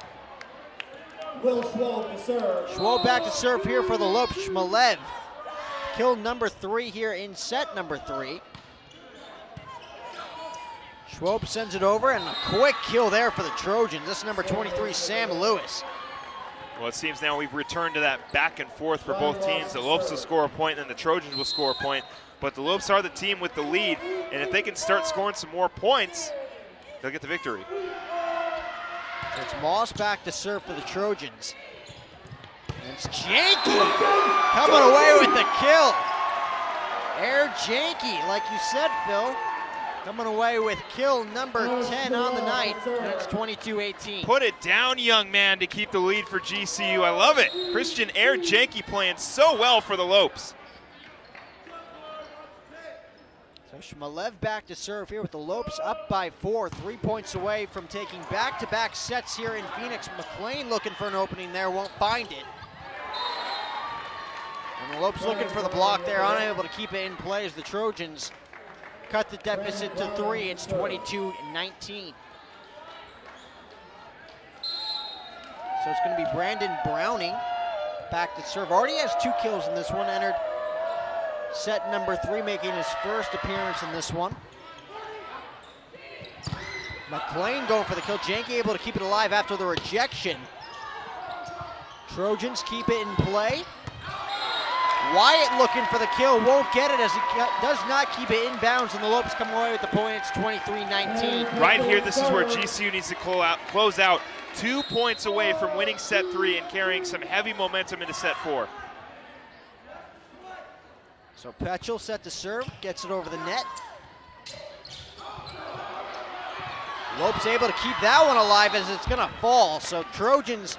Will Schwob to serve. Schwob back to serve here for the Lopes. Shmalev, kill number 3 here in set number 3. Schwob sends it over, and a quick kill there for the Trojans. This is number 23, Sam Lewis. Well, it seems now we've returned to that back and forth for both teams. The Lopes will score a point, and then the Trojans will score a point. But the Lopes are the team with the lead, and if they can start scoring some more points, they'll get the victory. So it's Moss back to serve for the Trojans. And it's Janke coming away with the kill. Air Janke, like you said, Phil, coming away with kill number 10 on the night, and it's 22-18. Put it down, young man, to keep the lead for GCU. I love it. Christian Air Janke playing so well for the Lopes. So Shmalev back to serve here with the Lopes up by 4, 3 points away from taking back-to-back sets here in Phoenix. McLean looking for an opening there, won't find it. And the Lopes looking for the block there, unable to keep it in play as the Trojans cut the deficit to 3. It's 22-19. So it's going to be Brandon Browning back to serve. Already has 2 kills in this one. Entered set number 3, making his first appearance in this one. McLean going for the kill. Janke able to keep it alive after the rejection. Trojans keep it in play. Wyatt looking for the kill, won't get it as he does not keep it inbounds, and the Lopes come away with the point. It's 23-19. Right here, this is where GCU needs to close out. 2 points away from winning set 3 and carrying some heavy momentum into set 4. So Petchel set to serve, gets it over the net. Lopes able to keep that one alive as it's gonna fall. So Trojans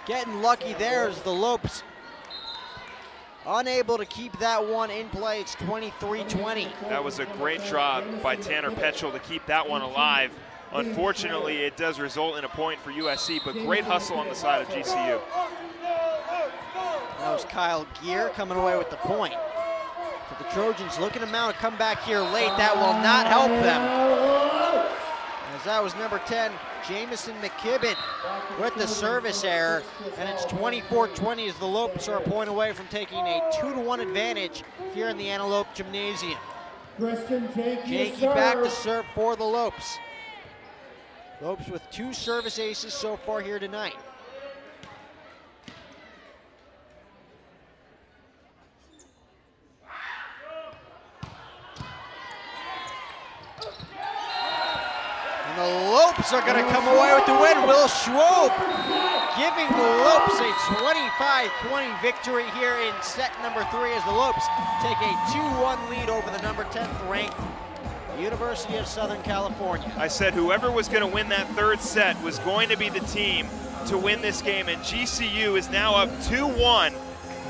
getting lucky there as the Lopes unable to keep that one in play. It's 23-20. That was a great job by Tanner Petchel to keep that one alive. Unfortunately, it does result in a point for USC, but great hustle on the side of GCU. That was Kyle Gear coming away with the point. So the Trojans looking to mount a comeback here late. That will not help them. As that was number 10, Jamison McKibben with the service error. And it's 24-20 as the Lopes are a point away from taking a 2-1 advantage here in the Antelope Gymnasium. Janke back to serve for the Lopes. Lopes with 2 service aces so far here tonight. And the Lopes are going to come away with the win. Will Schwob giving the Lopes a 25-20 victory here in set number 3 as the Lopes take a 2-1 lead over the number 10th ranked University of Southern California. I said whoever was going to win that 3rd set was going to be the team to win this game, and GCU is now up 2-1.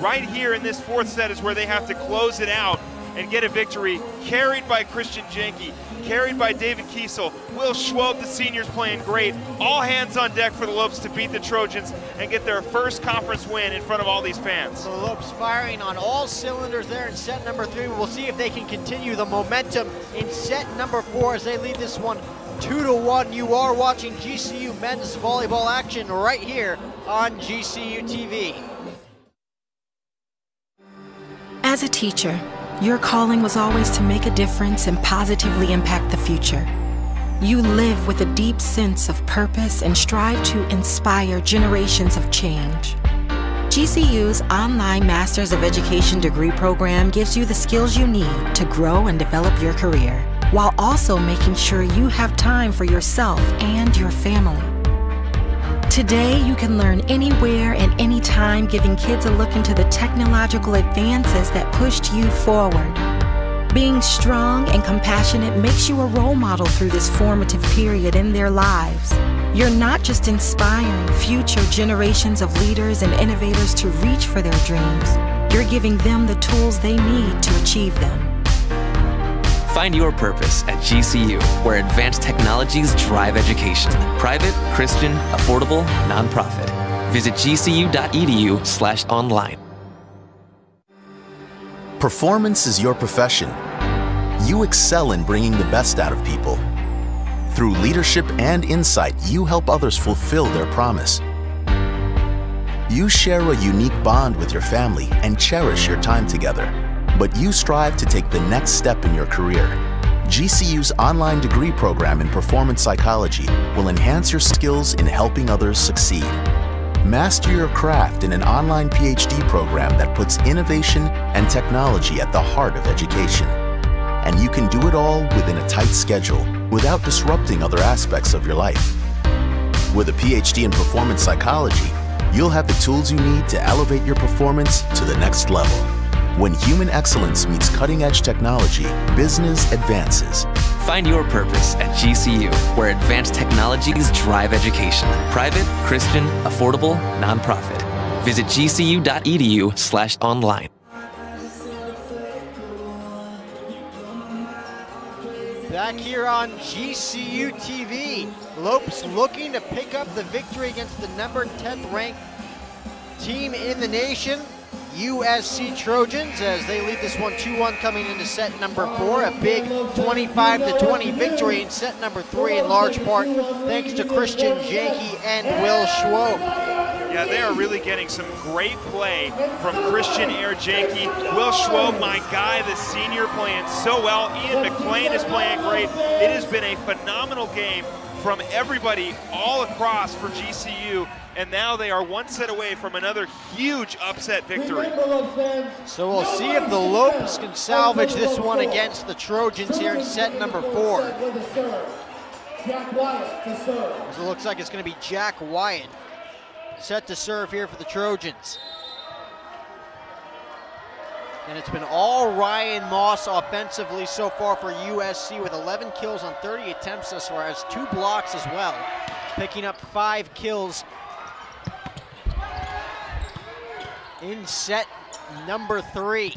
Right here in this 4th set is where they have to close it out and get a victory, carried by Christian Janke, carried by David Kiesel. Will Schwob, the seniors, playing great. All hands on deck for the Lopes to beat the Trojans and get their first conference win in front of all these fans. So the Lopes firing on all cylinders there in set number 3. We'll see if they can continue the momentum in set number 4 as they lead this one 2-1. You are watching GCU men's volleyball action right here on GCU TV. As a teacher, your calling was always to make a difference and positively impact the future. You live with a deep sense of purpose and strive to inspire generations of change. GCU's online Masters of Education degree program gives you the skills you need to grow and develop your career. while also making sure you have time for yourself and your family. Today, you can learn anywhere and anytime, giving kids a look into the technological advances that pushed you forward. Being strong and compassionate makes you a role model through this formative period in their lives. You're not just inspiring future generations of leaders and innovators to reach for their dreams, you're giving them the tools they need to achieve them. Find your purpose at GCU, where advanced technologies drive education. Private, Christian, affordable, nonprofit. Visit gcu.edu/online. Performance is your profession. You excel in bringing the best out of people. Through leadership and insight, you help others fulfill their promise. You share a unique bond with your family and cherish your time together. But you strive to take the next step in your career. GCU's online degree program in performance psychology will enhance your skills in helping others succeed. Master your craft in an online PhD program that puts innovation and technology at the heart of education. And you can do it all within a tight schedule without disrupting other aspects of your life. With a PhD in performance psychology, you'll have the tools you need to elevate your performance to the next level. When human excellence meets cutting-edge technology, business advances. Find your purpose at GCU, where advanced technologies drive education. Private, Christian, affordable, nonprofit. Visit gcu.edu/online. Back here on GCU TV, Lopes looking to pick up the victory against the number 10th ranked team in the nation, USC Trojans, as they lead this one 2-1 coming into set number 4. A big 25-20 victory in set number 3, in large part thanks to Christian Janke and Will Schwob. Yeah, they are really getting some great play from Christian Janke. Will Schwob, my guy, the senior, playing so well. Ian McLean is playing great. It has been a phenomenal game from everybody all across for GCU. And now they are one set away from another huge upset victory. So we'll see if the Lopes can salvage this one against the Trojans here in set number 4. So it looks like it's going to be Jack Wyatt set to serve here for the Trojans. And it's been all Ryan Moss offensively so far for USC, with 11 kills on 30 attempts thus far, has 2 blocks as well, picking up 5 kills in set number 3.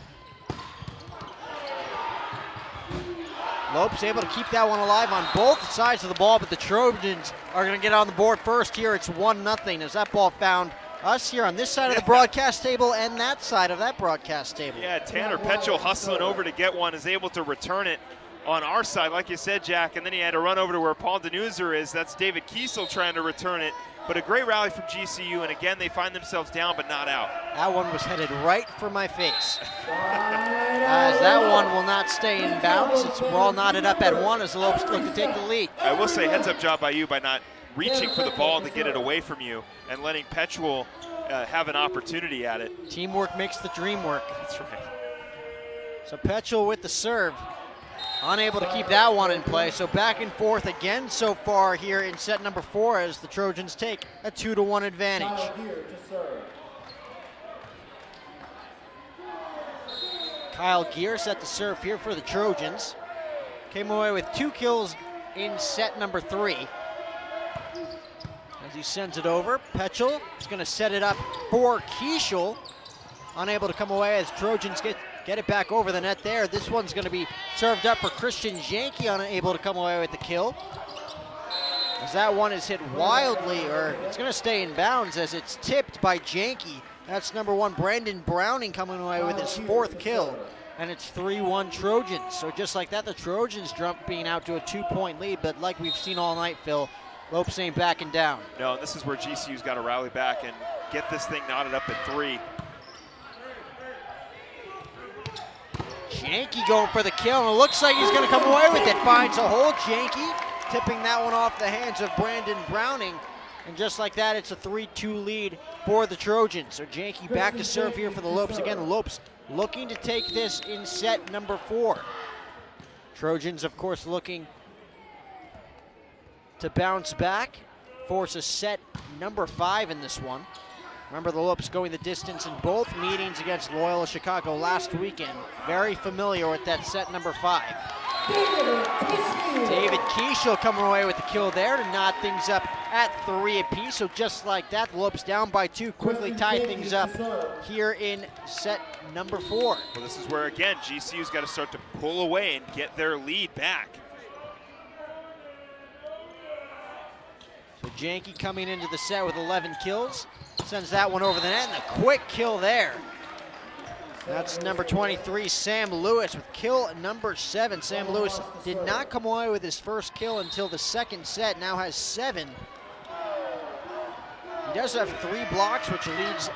Lopes able to keep that one alive on both sides of the ball, but the Trojans are going to get on the board first here. It's 1-0 as that ball found us here on this side of the broadcast table and that side of that broadcast table. Yeah, Tanner Petchel hustling over to get one, is able to return it on our side, like you said, Jack, and then he had to run over to where Paul Denuser is. That's David Kiesel trying to return it. But a great rally from GCU, and again, they find themselves down but not out. That one was headed right for my face. As that one will not stay in bounds. We're all knotted up at 1 as the Lopes look to take the lead. I will say, heads up job by you by not reaching for the ball to get it away from you and letting Petchel have an opportunity at it. Teamwork makes the dream work. That's right. So Petchel with the serve. Unable to keep that one in play, so back and forth again so far here in set number 4 as the Trojans take a 2-1 advantage. Kyle Gear set to serve here for the Trojans. Came away with 2 kills in set number 3. As he sends it over, Petchel is going to set it up for Kiesel. Unable to come away as Trojans get it back over the net there. This one's going to be served up for Christian Janke, unable to come away with the kill. As that one is hit wildly, or it's going to stay in bounds as it's tipped by Janke. That's number 1, Brandon Browning, coming away with his 4th kill. And it's 3-1 Trojans. So just like that, the Trojans jump being out to a 2-point lead, but like we've seen all night, Phil, Lopes ain't backing down. No, this is where GCU's got to rally back and get this thing knotted up at 3. Janke going for the kill, and it looks like he's going to come away with it. Finds a hole, Janke tipping that one off the hands of Brandon Browning. And just like that, it's a 3-2 lead for the Trojans. So Janke back to serve here for the Lopes. Again, the Lopes looking to take this in set number 4. Trojans, of course, looking to bounce back, force a set number 5 in this one. Remember, the Lopes going the distance in both meetings against Loyola Chicago last weekend. Very familiar with that set number 5. David Keishel coming away with the kill there to knot things up at 3 apiece. So just like that, the Lopes down by 2, quickly tie things up here in set number 4. Well, this is where, again, GCU's got to start to pull away and get their lead back. So Janke coming into the set with 11 kills. Sends that one over the net, and a quick kill there. That's number 23, Sam Lewis, with kill number 7. Sam Lewis did not come away with his first kill until the second set, now has 7. He does have 3 blocks, which leads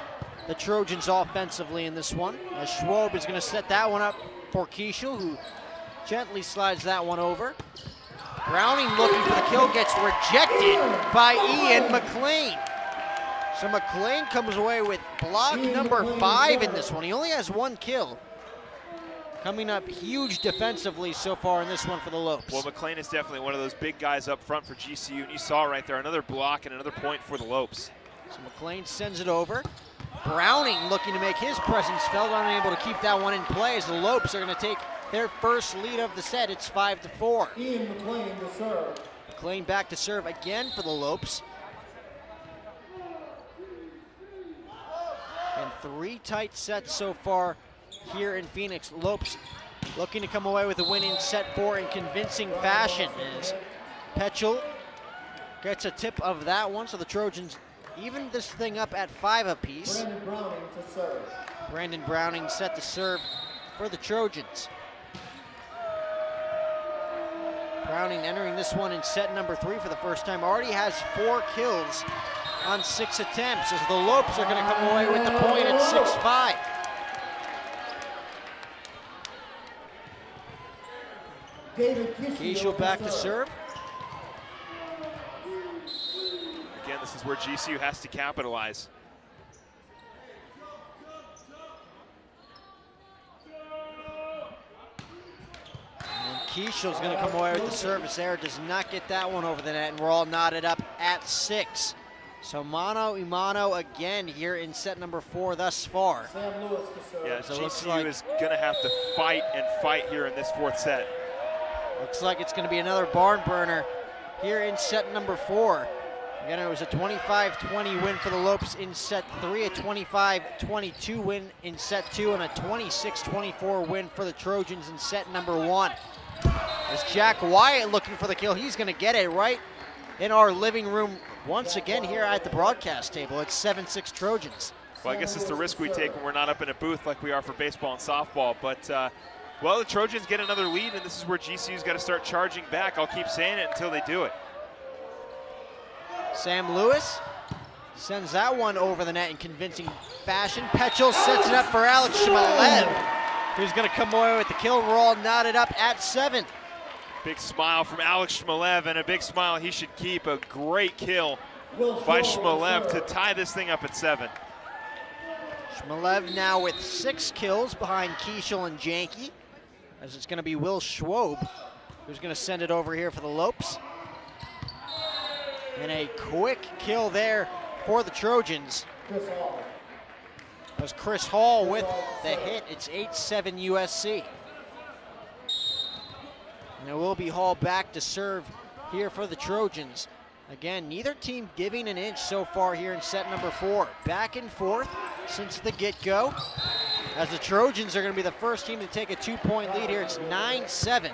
the Trojans offensively in this one. As Schwab is going to set that one up for Keishel, who gently slides that one over. Browning looking for the kill, gets rejected by Ian McLean. So McLean comes away with block number 5 in this one. He only has 1 kill. Coming up huge defensively so far in this one for the Lopes. Well, McLean is definitely one of those big guys up front for GCU, and you saw right there, another block and another point for the Lopes. So McLean sends it over. Browning looking to make his presence felt, unable to keep that one in play as the Lopes are going to take their first lead of the set. It's 5-4. Ian McLean to serve. McLean back to serve again for the Lopes. And 3 tight sets so far here in Phoenix. Lopes looking to come away with a win in set 4 in convincing fashion as Petchel gets a tip of that one. So the Trojans even this thing up at 5 apiece. Brandon Browning to serve. Brandon Browning set to serve for the Trojans. Browning entering this one in set number 3 for the first time. Already has 4 kills on 6 attempts as the Lopes are going to come away with the point at 6-5. Keishel back to serve. Again, this is where GCU has to capitalize. Keishel's going to come away with the service there. Does not get that one over the net, and we're all knotted up at 6. So mano a mano again here in set number 4 thus far. Sam Lewis to serve. Yeah, So GCU is going to have to fight and fight here in this 4th set. Looks like it's going to be another barn burner here in set number 4. Again, it was a 25-20 win for the Lopes in set 3, a 25-22 win in set 2, and a 26-24 win for the Trojans in set number 1. As Jack Wyatt looking for the kill, he's going to get it right in our living room once again here at the broadcast table. It's 7-6 Trojans. Well, I guess it's the risk we take when we're not up in a booth like we are for baseball and softball. But, well, the Trojans get another lead, and this is where GCU's got to start charging back. I'll keep saying it until they do it. Sam Lewis sends that one over the net in convincing fashion. Petchel sets it up for Alex Shmalev, who's going to come away with the kill. We're all knotted up at 7. Big smile from Alex Shmalev, and a big smile he should keep. A great kill by Shmalev to tie this thing up at 7. Shmalev now with 6 kills behind Keishel and Janke, as it's going to be Will Schwab who's going to send it over here for the Lopes. And a quick kill there for the Trojans. That was Chris Hall with the hit. It's 8-7 USC. And it will be Hall back to serve here for the Trojans. Again, neither team giving an inch so far here in set number 4. Back and forth since the get-go. As the Trojans are going to be the first team to take a 2-point lead here. It's 9-7.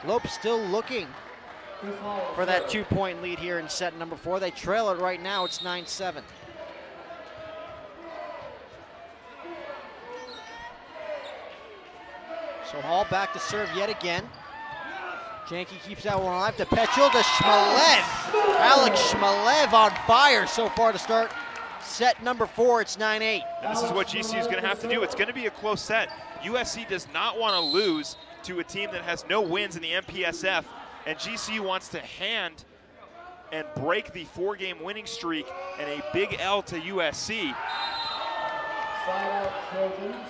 Lopes still looking for that 2-point lead here in set number 4. They trail it right now. It's 9-7. So Hall back to serve yet again. Janke keeps that one alive to Petchel to Shmalev. Alex Shmalev on fire so far to start set number 4. It's 9-8. And this is what GCU is going to have to do. It's going to be a close set. USC does not want to lose to a team that has no wins in the MPSF, and GCU wants to hand and break the 4-game winning streak and a big L to USC. Side out Trojans.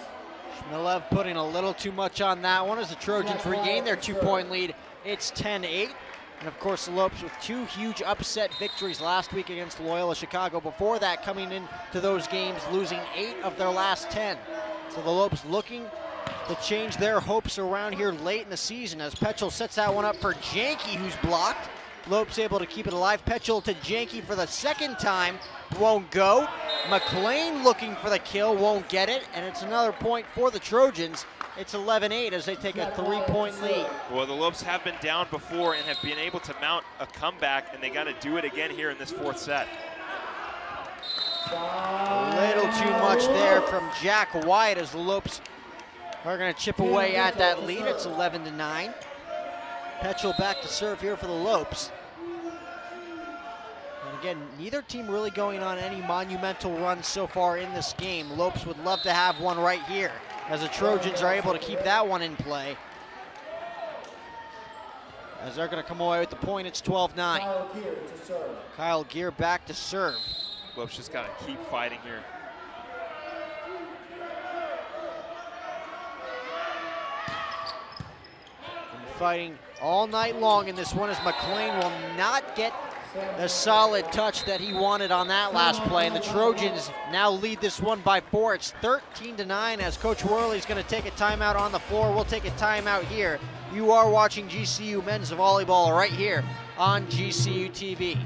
Shmilev putting a little too much on that one as the Trojans regain their 2-point lead. It's 10-8. And of course, the Lopes with 2 huge upset victories last week against Loyola Chicago. Before that, coming into those games, losing 8 of their last 10. So the Lopes looking to change their hopes around here late in the season as Petchel sets that one up for Janke, who's blocked. Lopes able to keep it alive. Petchel to Janke for the second time, won't go. McLean looking for the kill, won't get it, and it's another point for the Trojans. It's 11-8 as they take a 3-point lead. Well, the Lopes have been down before and have been able to mount a comeback, and they got to do it again here in this 4th set. A little too much there from Jack White as the Lopes are going to chip away at that lead. It's 11-9. Petchel back to serve here for the Lopes. And again, neither team really going on any monumental runs so far in this game. Lopes would love to have one right here, as the Trojans are able to keep that one in play. As they're going to come away with the point, it's 12-9. Kyle Gear back to serve. Lopes just got to keep fighting here. And fighting all night long in this one as McLean will not get the solid touch that he wanted on that last play, and the Trojans now lead this one by 4. It's 13-9 as Coach Worley's going to take a timeout on the floor. We'll take a timeout here. You are watching GCU men's volleyball right here on GCU TV.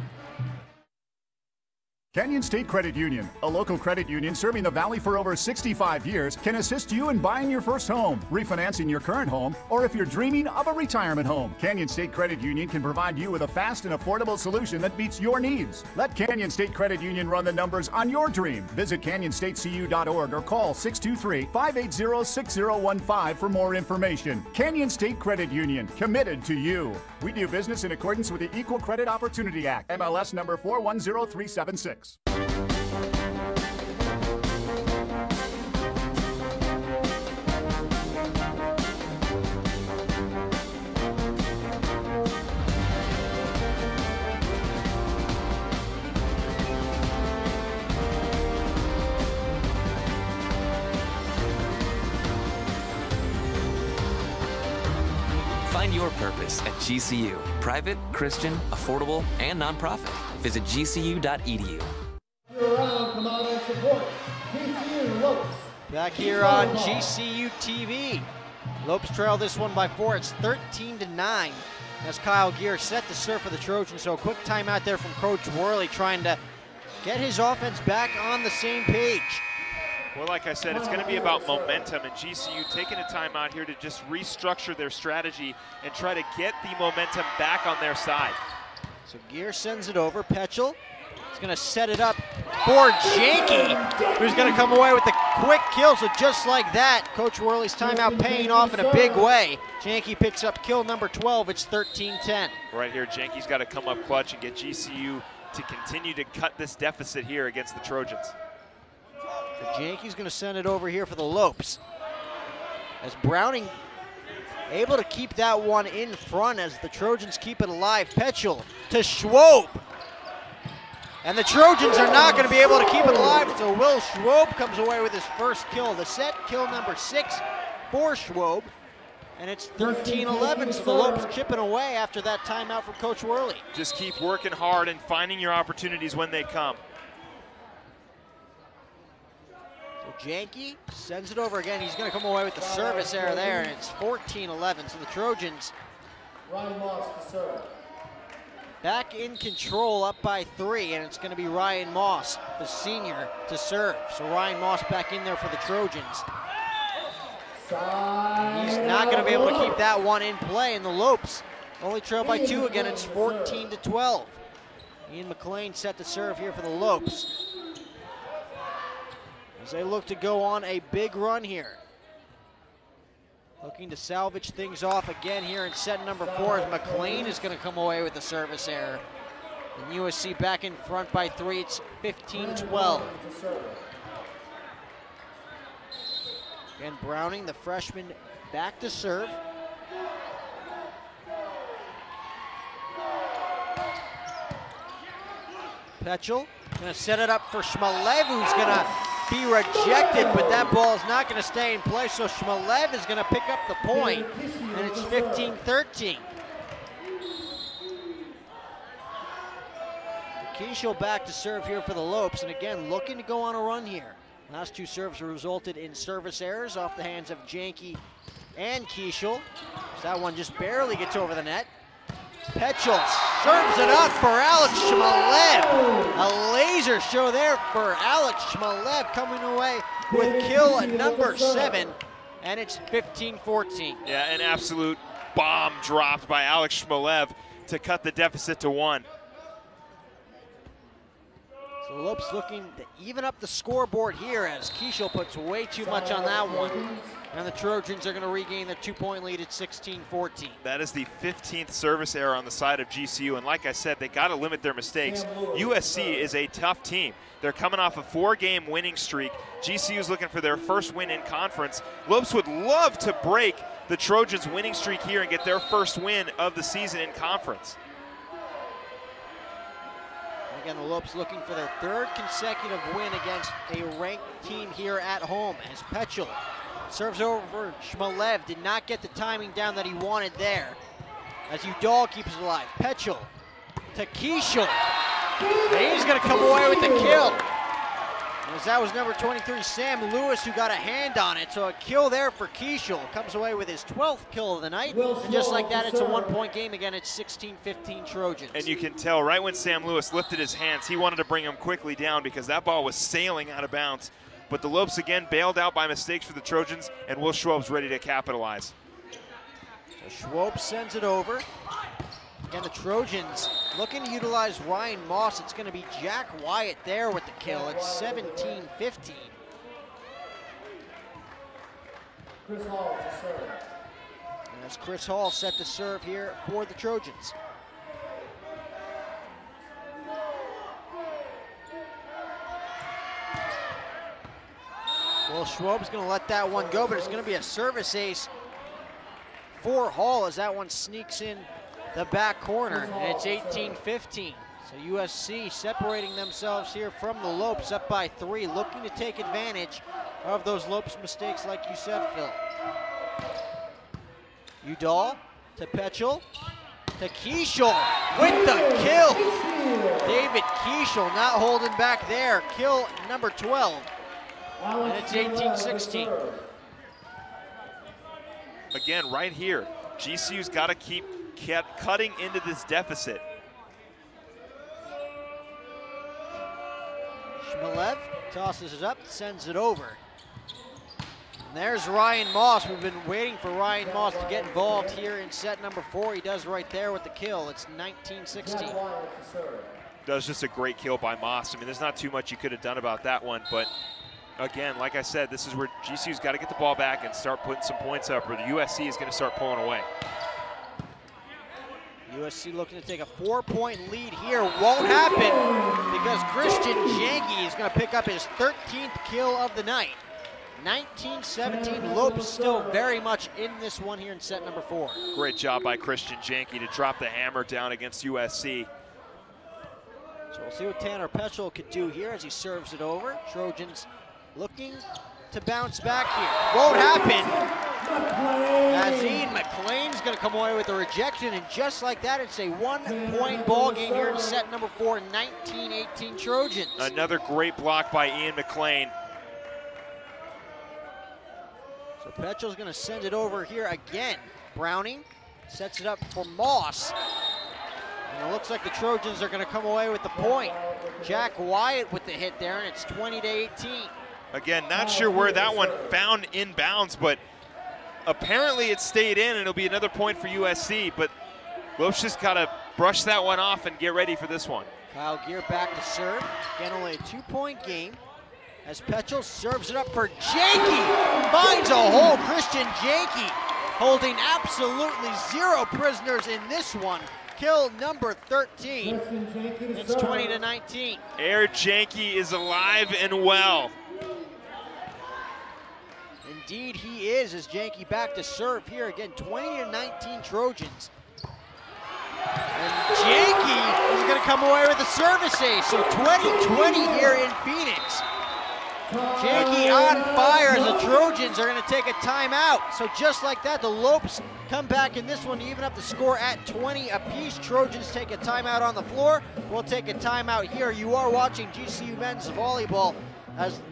Canyon State Credit Union, a local credit union serving the Valley for over 65 years, can assist you in buying your first home, refinancing your current home, or if you're dreaming of a retirement home. Canyon State Credit Union can provide you with a fast and affordable solution that meets your needs. Let Canyon State Credit Union run the numbers on your dream. Visit canyonstatecu.org or call 623-580-6015 for more information. Canyon State Credit Union, committed to you. We do business in accordance with the Equal Credit Opportunity Act, MLS number 410376. Find your purpose at GCU. Private, Christian, affordable, and nonprofit. Visit gcu.edu. Come out and support GCU Lopes. Back here on GCU TV. Lopes trail this one by 4. It's 13-9 as Kyle Gear set to serve for the Trojans. So a quick timeout there from Coach Worley trying to get his offense back on the same page. Well, like I said, it's going to be about momentum, and GCU taking a timeout here to just restructure their strategy and try to get the momentum back on their side. So Gear sends it over. Petchel is going to set it up for Janke, who's going to come away with the quick kill. So just like that, Coach Worley's timeout paying off in a big way. Janke picks up kill number 12. It's 13-10. Right here, Janke's got to come up clutch and get GCU to continue to cut this deficit here against the Trojans. So Janke's going to send it over here for the Lopes. As Browning able to keep that one in front as the Trojans keep it alive. Petchel to Schwob. And the Trojans are not going to be able to keep it alive, so Will Schwob comes away with his first kill of the set, kill number 6 for Schwob. And it's 13-11, so the Lopes chipping away after that timeout from Coach Worley. Just keep working hard and finding your opportunities when they come. So Janke sends it over again. He's going to come away with the service error there, and it's 14-11. So the Trojans Ryan Moss to serve. back in control, up by 3, and it's going to be Ryan Moss, the senior, to serve. So Ryan Moss back in there for the Trojans. He's not going to be able to keep that one in play, and the Lopes only trail by 2 again. It's 14-12. Ian McLean set to serve here for the Lopes as they look to go on a big run here. Looking to salvage things off again here in set number 4 as McLean is going to come away with the service error. And USC back in front by 3. It's 15-12. Again, Browning, the freshman, back to serve. Petchel going to set it up for Shmilev, who's going to be rejected, but that ball is not going to stay in play, so Shmelev is going to pick up the point, and it's 15-13. Keishel back to serve here for the Lopes, and again, looking to go on a run here. Last two serves resulted in service errors off the hands of Janke and Keishel. So that one just barely gets over the net. Petchel serves it up for Alex Shmelev. A laser show there for Alex Shmelev, coming away with kill number 7, and it's 15-14. Yeah, an absolute bomb dropped by Alex Shmelev to cut the deficit to 1. So Lopes looking to even up the scoreboard here as Keishel puts way too much on that one. And the Trojans are going to regain their 2-point lead at 16-14. That is the 15th service error on the side of GCU, and like I said, they got to limit their mistakes. USC is a tough team. They're coming off a 4-game winning streak. GCU is looking for their first win in conference. Lopes would love to break the Trojans' winning streak here and get their first win of the season in conference. Again, the Lopes looking for their 3rd consecutive win against a ranked team here at home as Petchel serves over Shmelev. Did not get the timing down that he wanted there as Udall keeps it alive. Petchel to Keishel. And he's going to come away with the kill. As that was number 23, Sam Lewis, who got a hand on it. So a kill there for Keishel. Comes away with his 12th kill of the night. And just like that, it's a 1-point game. Again, it's 16-15 Trojans. And you can tell right when Sam Lewis lifted his hands, he wanted to bring him quickly down because that ball was sailing out of bounds. But the Lopes again bailed out by mistakes for the Trojans, and Will Schwab's ready to capitalize. So Schwab sends it over. Again, the Trojans looking to utilize Ryan Moss. It's going to be Jack Wyatt there with the kill. It's 17-15. Chris Hall to serve. And as Chris Hall set to serve here for the Trojans. Well, Schwab's going to let that one go, but it's going to be a service ace for Hall as that one sneaks in the back corner, and it's 18-15. So USC separating themselves here from the Lopes, up by 3, looking to take advantage of those Lopes mistakes like you said, Phil. Udall to Petchel to Keishel with the kill. David Keishel not holding back there. Kill number 12, and it's 18-16. Again, right here, GCU's got to keep cutting into this deficit. Shmelev tosses it up, sends it over. And there's Ryan Moss. We've been waiting for Ryan Moss to get involved here in set number 4. He does right there with the kill. It's 19-16. That was just a great kill by Moss. I mean, there's not too much you could have done about that one, but again, like I said, this is where GCU's got to get the ball back and start putting some points up, or the USC is going to start pulling away. USC looking to take a 4-point lead here. Won't happen because Christian Janke is going to pick up his 13th kill of the night. 19-17, Lopes still very much in this one here in set number 4. Great job by Christian Janke to drop the hammer down against USC. So we'll see what Tanner Petchel could do here as he serves it over. Trojans looking to bounce back here. Won't happen. As Ian McLean's going to come away with a rejection, and just like that, it's a 1-point ball game here in set number 4, 19-18 Trojans. Another great block by Ian McLean. So Petchel's going to send it over here again. Browning sets it up for Moss. And it looks like the Trojans are going to come away with the point. Jack Wyatt with the hit there, and it's 20-18. Again, not sure where that one found inbounds, but apparently it stayed in, and it'll be another point for USC, but Lopes just got to brush that one off and get ready for this one. Kyle Gear back to serve. Again, only a 2-point game as Petchel serves it up for Janke. Finds a hole. Christian Janke holding absolutely 0 prisoners in this one. Kill number 13. It's 20-19. Air Janke is alive and well. Indeed he is, as Janke back to serve here again. 20-19 Trojans. And Janke is going to come away with a service ace. So 20-20 here in Phoenix. Janky on fire as the Trojans are going to take a timeout. So just like that, the Lopes come back in this one to even up the score at 20 apiece. Trojans take a timeout on the floor. We'll take a timeout here. You are watching GCU men's volleyball as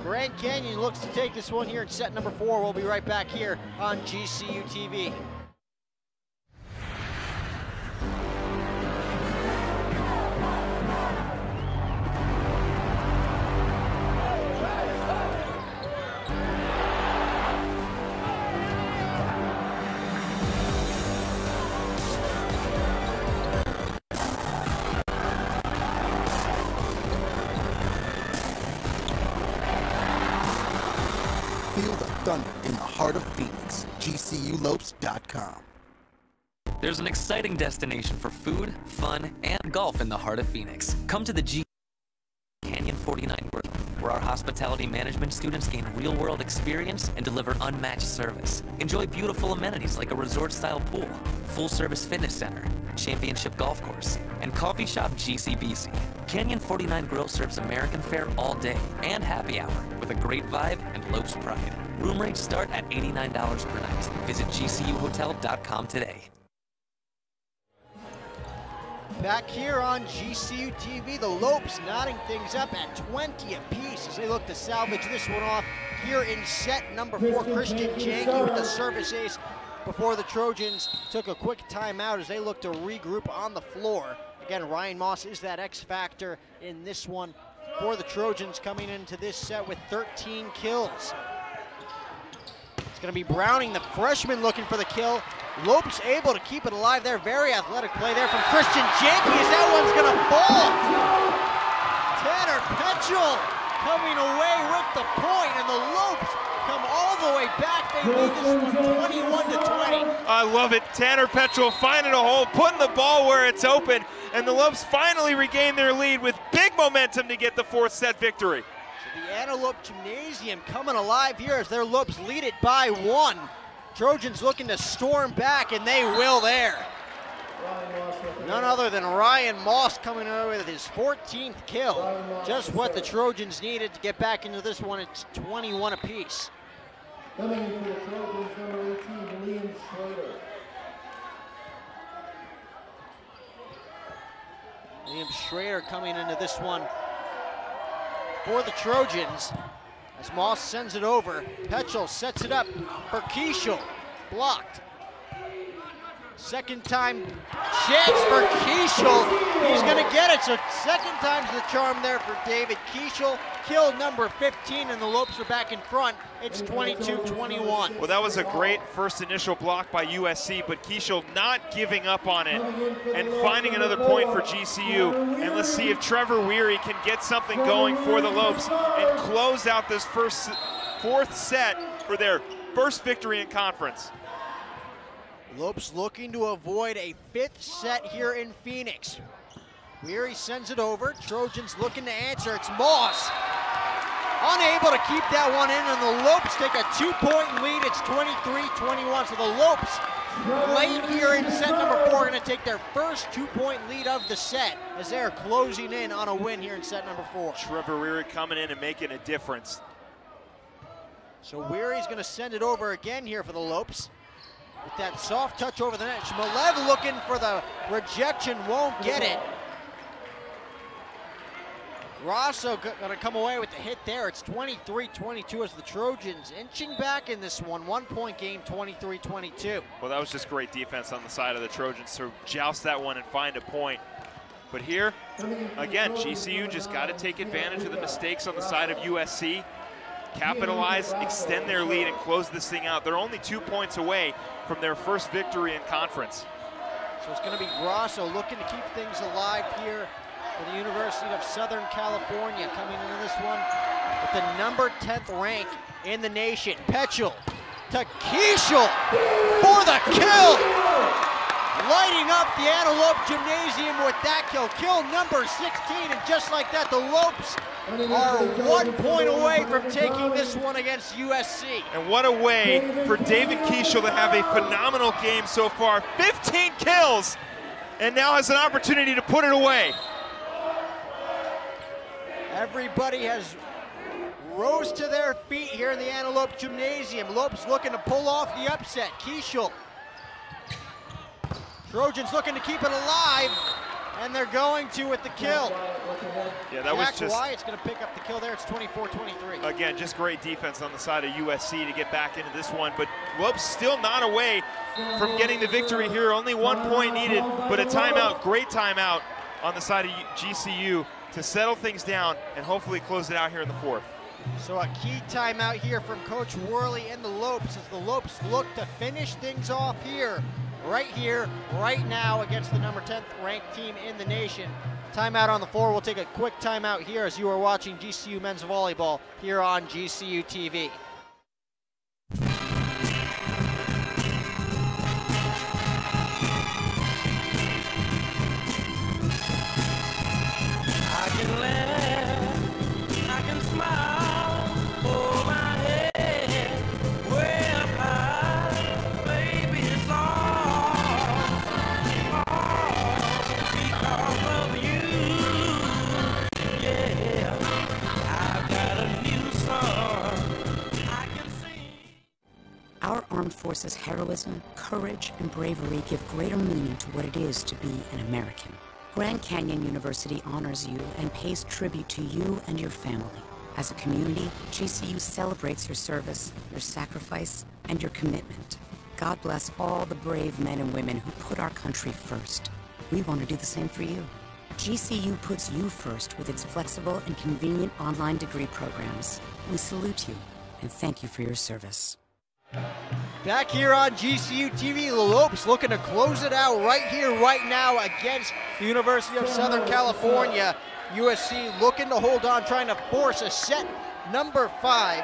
Grand Canyon looks to take this one here in set number 4. We'll be right back here on GCU TV. Feel the thunder in the heart of Phoenix. GCULopes.com. There's an exciting destination for food, fun, and golf in the heart of Phoenix. Come to the Canyon 49 Grill, where our hospitality management students gain real-world experience and deliver unmatched service. Enjoy beautiful amenities like a resort-style pool, full-service fitness center, championship golf course, and coffee shop GCBC. Canyon 49 Grill serves American fare all day and happy hour with a great vibe and Lopes pride. Room rates start at $89 per night. Visit GCUHotel.com today. Back here on GCU TV, the Lopes knotting things up at 20 apiece as they look to salvage this one off here in set number 4. Christian Janky with the service ace before the Trojans took a quick timeout as they look to regroup on the floor. Again, Ryan Moss is that X factor in this one for the Trojans, coming into this set with 13 kills. It's going to be Browning, the freshman, looking for the kill. Lopes able to keep it alive there. Very athletic play there from Christian Janky as that one's going to fall. Tanner Petchel coming away with the point, and the Lopes come all the way back. They lead this one 21-20. I love it. Tanner Petchel finding a hole, putting the ball where it's open, and the Lopes finally regain their lead with big momentum to get the 4th set victory. So the Antelope Gymnasium coming alive here as their Lopes lead it by 1. Trojans looking to storm back, and they will there. None other than Ryan Moss coming away with his 14th kill. Just what the Trojans needed to get back into this one. It's 21 apiece. Coming in for the Trojans, number 18, Liam Schrader. Liam Schrader coming into this one for the Trojans. As Moss sends it over, Petchel sets it up for Kieshel. Blocked. Second time chance for Kieshel. He's going to get it. So second time's the charm there for David Kieshel. Kill number 15, and the Lopes are back in front. It's 22-21. Well, that was a great first initial block by USC, but Kieshel not giving up on it and finding another point for GCU. And let's see if Trevor Weary can get something going for the Lopes and close out this 4th set for their first victory in conference. Lopes looking to avoid a 5th set here in Phoenix. Weary sends it over. Trojans looking to answer. It's Moss. Unable to keep that one in, and the Lopes take a 2-point lead. It's 23-21. So the Lopes, late here in set number 4, are going to take their first 2-point lead of the set as they are closing in on a win here in set number 4. Trevor Weary coming in and making a difference. So Weary's going to send it over again here for the Lopes. With that soft touch over the net. Shmalev looking for the rejection, won't get it. Rosso gonna come away with the hit there. It's 23-22 as the Trojans inching back in this one. 1-point game, 23-22. Well, that was just great defense on the side of the Trojans to joust that one and find a point. But here, again, GCU just got to take advantage of the mistakes on the side of USC. Capitalize, extend their lead, and close this thing out. They're only 2 points away from their first victory in conference. So it's going to be Grosso looking to keep things alive here for the University of Southern California, coming into this one with the number 10th rank in the nation. Petchel to Kieshel for the kill! Lighting up the Antelope Gymnasium with that kill. Kill number 16, and just like that, the Lopes are 1 point away from taking this one against USC. And what a way for David Kieshel to have a phenomenal game so far. 15 kills, and now has an opportunity to put it away. Everybody has rose to their feet here in the Antelope Gymnasium. Lopes looking to pull off the upset. Kieshel. Trojans looking to keep it alive, and they're going to with the kill. Yeah, that was just... Wyatt's going to pick up the kill there. It's 24-23. Again, just great defense on the side of USC to get back into this one, but Lopes still not away from getting the victory here. Only 1 point needed, but a timeout, great timeout on the side of GCU to settle things down and hopefully close it out here in the fourth. So a key timeout here from Coach Worley and the Lopes as the Lopes look to finish things off here, right now against the number 10th ranked team in the nation. Timeout on the floor. We'll take a quick timeout here as you are watching GCU men's volleyball here on GCU TV. I can laugh, I can smile, hold my head way up high, baby, it's all because of you, yeah, I've got a new song I can sing. Our armed forces' heroism, courage, and bravery give greater meaning to what it is to be an American. Grand Canyon University honors you and pays tribute to you and your family. As a community, GCU celebrates your service, your sacrifice, and your commitment. God bless all the brave men and women who put our country first. We want to do the same for you. GCU puts you first with its flexible and convenient online degree programs. We salute you and thank you for your service. Back here on GCU TV, the Lopes looking to close it out right here, right now against the University of Southern California. USC looking to hold on, trying to force a set number 5.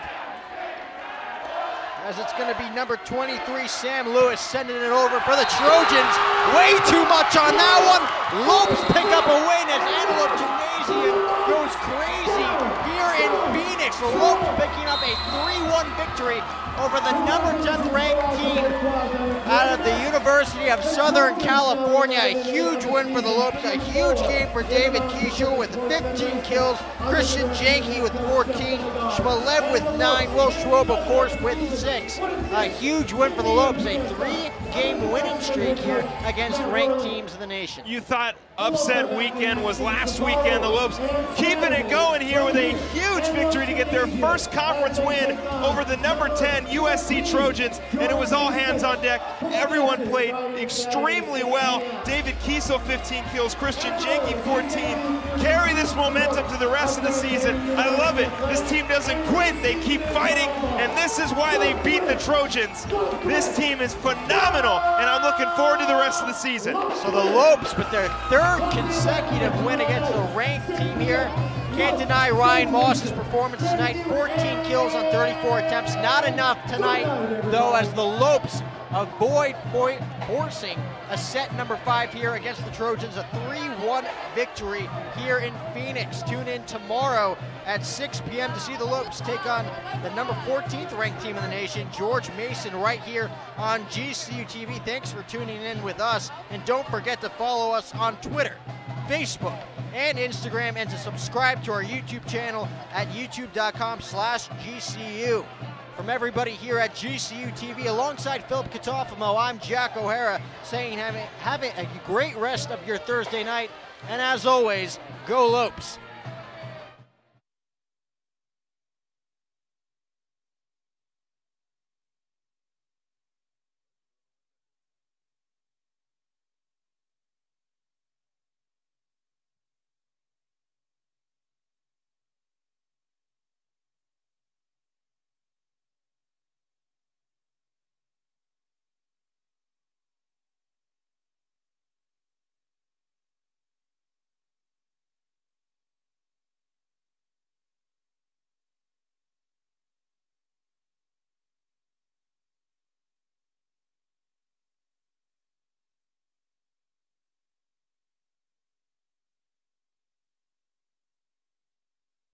As it's going to be number 23, Sam Lewis, sending it over for the Trojans. Way too much on that one. Lopes pick up a win as Antelope Gymnasium goes crazy here in Phoenix. The Lopes picking up a 3-1 victory over the number 10th ranked team out of the University of Southern California. A huge win for the Lopes, a huge game for David Kieshel with 15 kills, Christian Janke with 14, Shmalev with 9, Will Schwob, of course, with 6. A huge win for the Lopes, a 3-game winning streak here against ranked teams in the nation. You thought upset weekend was last weekend. The Lopes keeping it going here with a huge victory to get their first conference win over the number 10 USC Trojans, and it was all hands on deck. Everyone played extremely well. David Kieshel 15 kills, Christian Janke 14. Carry this momentum to the rest of the season. I love it. This team doesn't quit. They keep fighting, and this is why they beat the Trojans. This team is phenomenal, and I'm looking forward to the rest of the season. So the Lopes with their 3rd consecutive win against the ranked team here. Can't deny Ryan Moss's performance tonight. 14 kills on 34 attempts. Not enough tonight, though, as the Lopes avoid forcing a set number 5 here against the Trojans. A 3-1 victory here in Phoenix. Tune in tomorrow at 6 p.m. to see the Lopes take on the number 14th ranked team in the nation, George Mason, right here on GCU TV. Thanks for tuning in with us, and don't forget to follow us on Twitter, Facebook, and Instagram, and to subscribe to our YouTube channel at youtube.com/GCU. From everybody here at GCU TV, alongside Philip Katofimo, I'm Jack O'Hara, saying have a great rest of your Thursday night, and as always, go Lopes.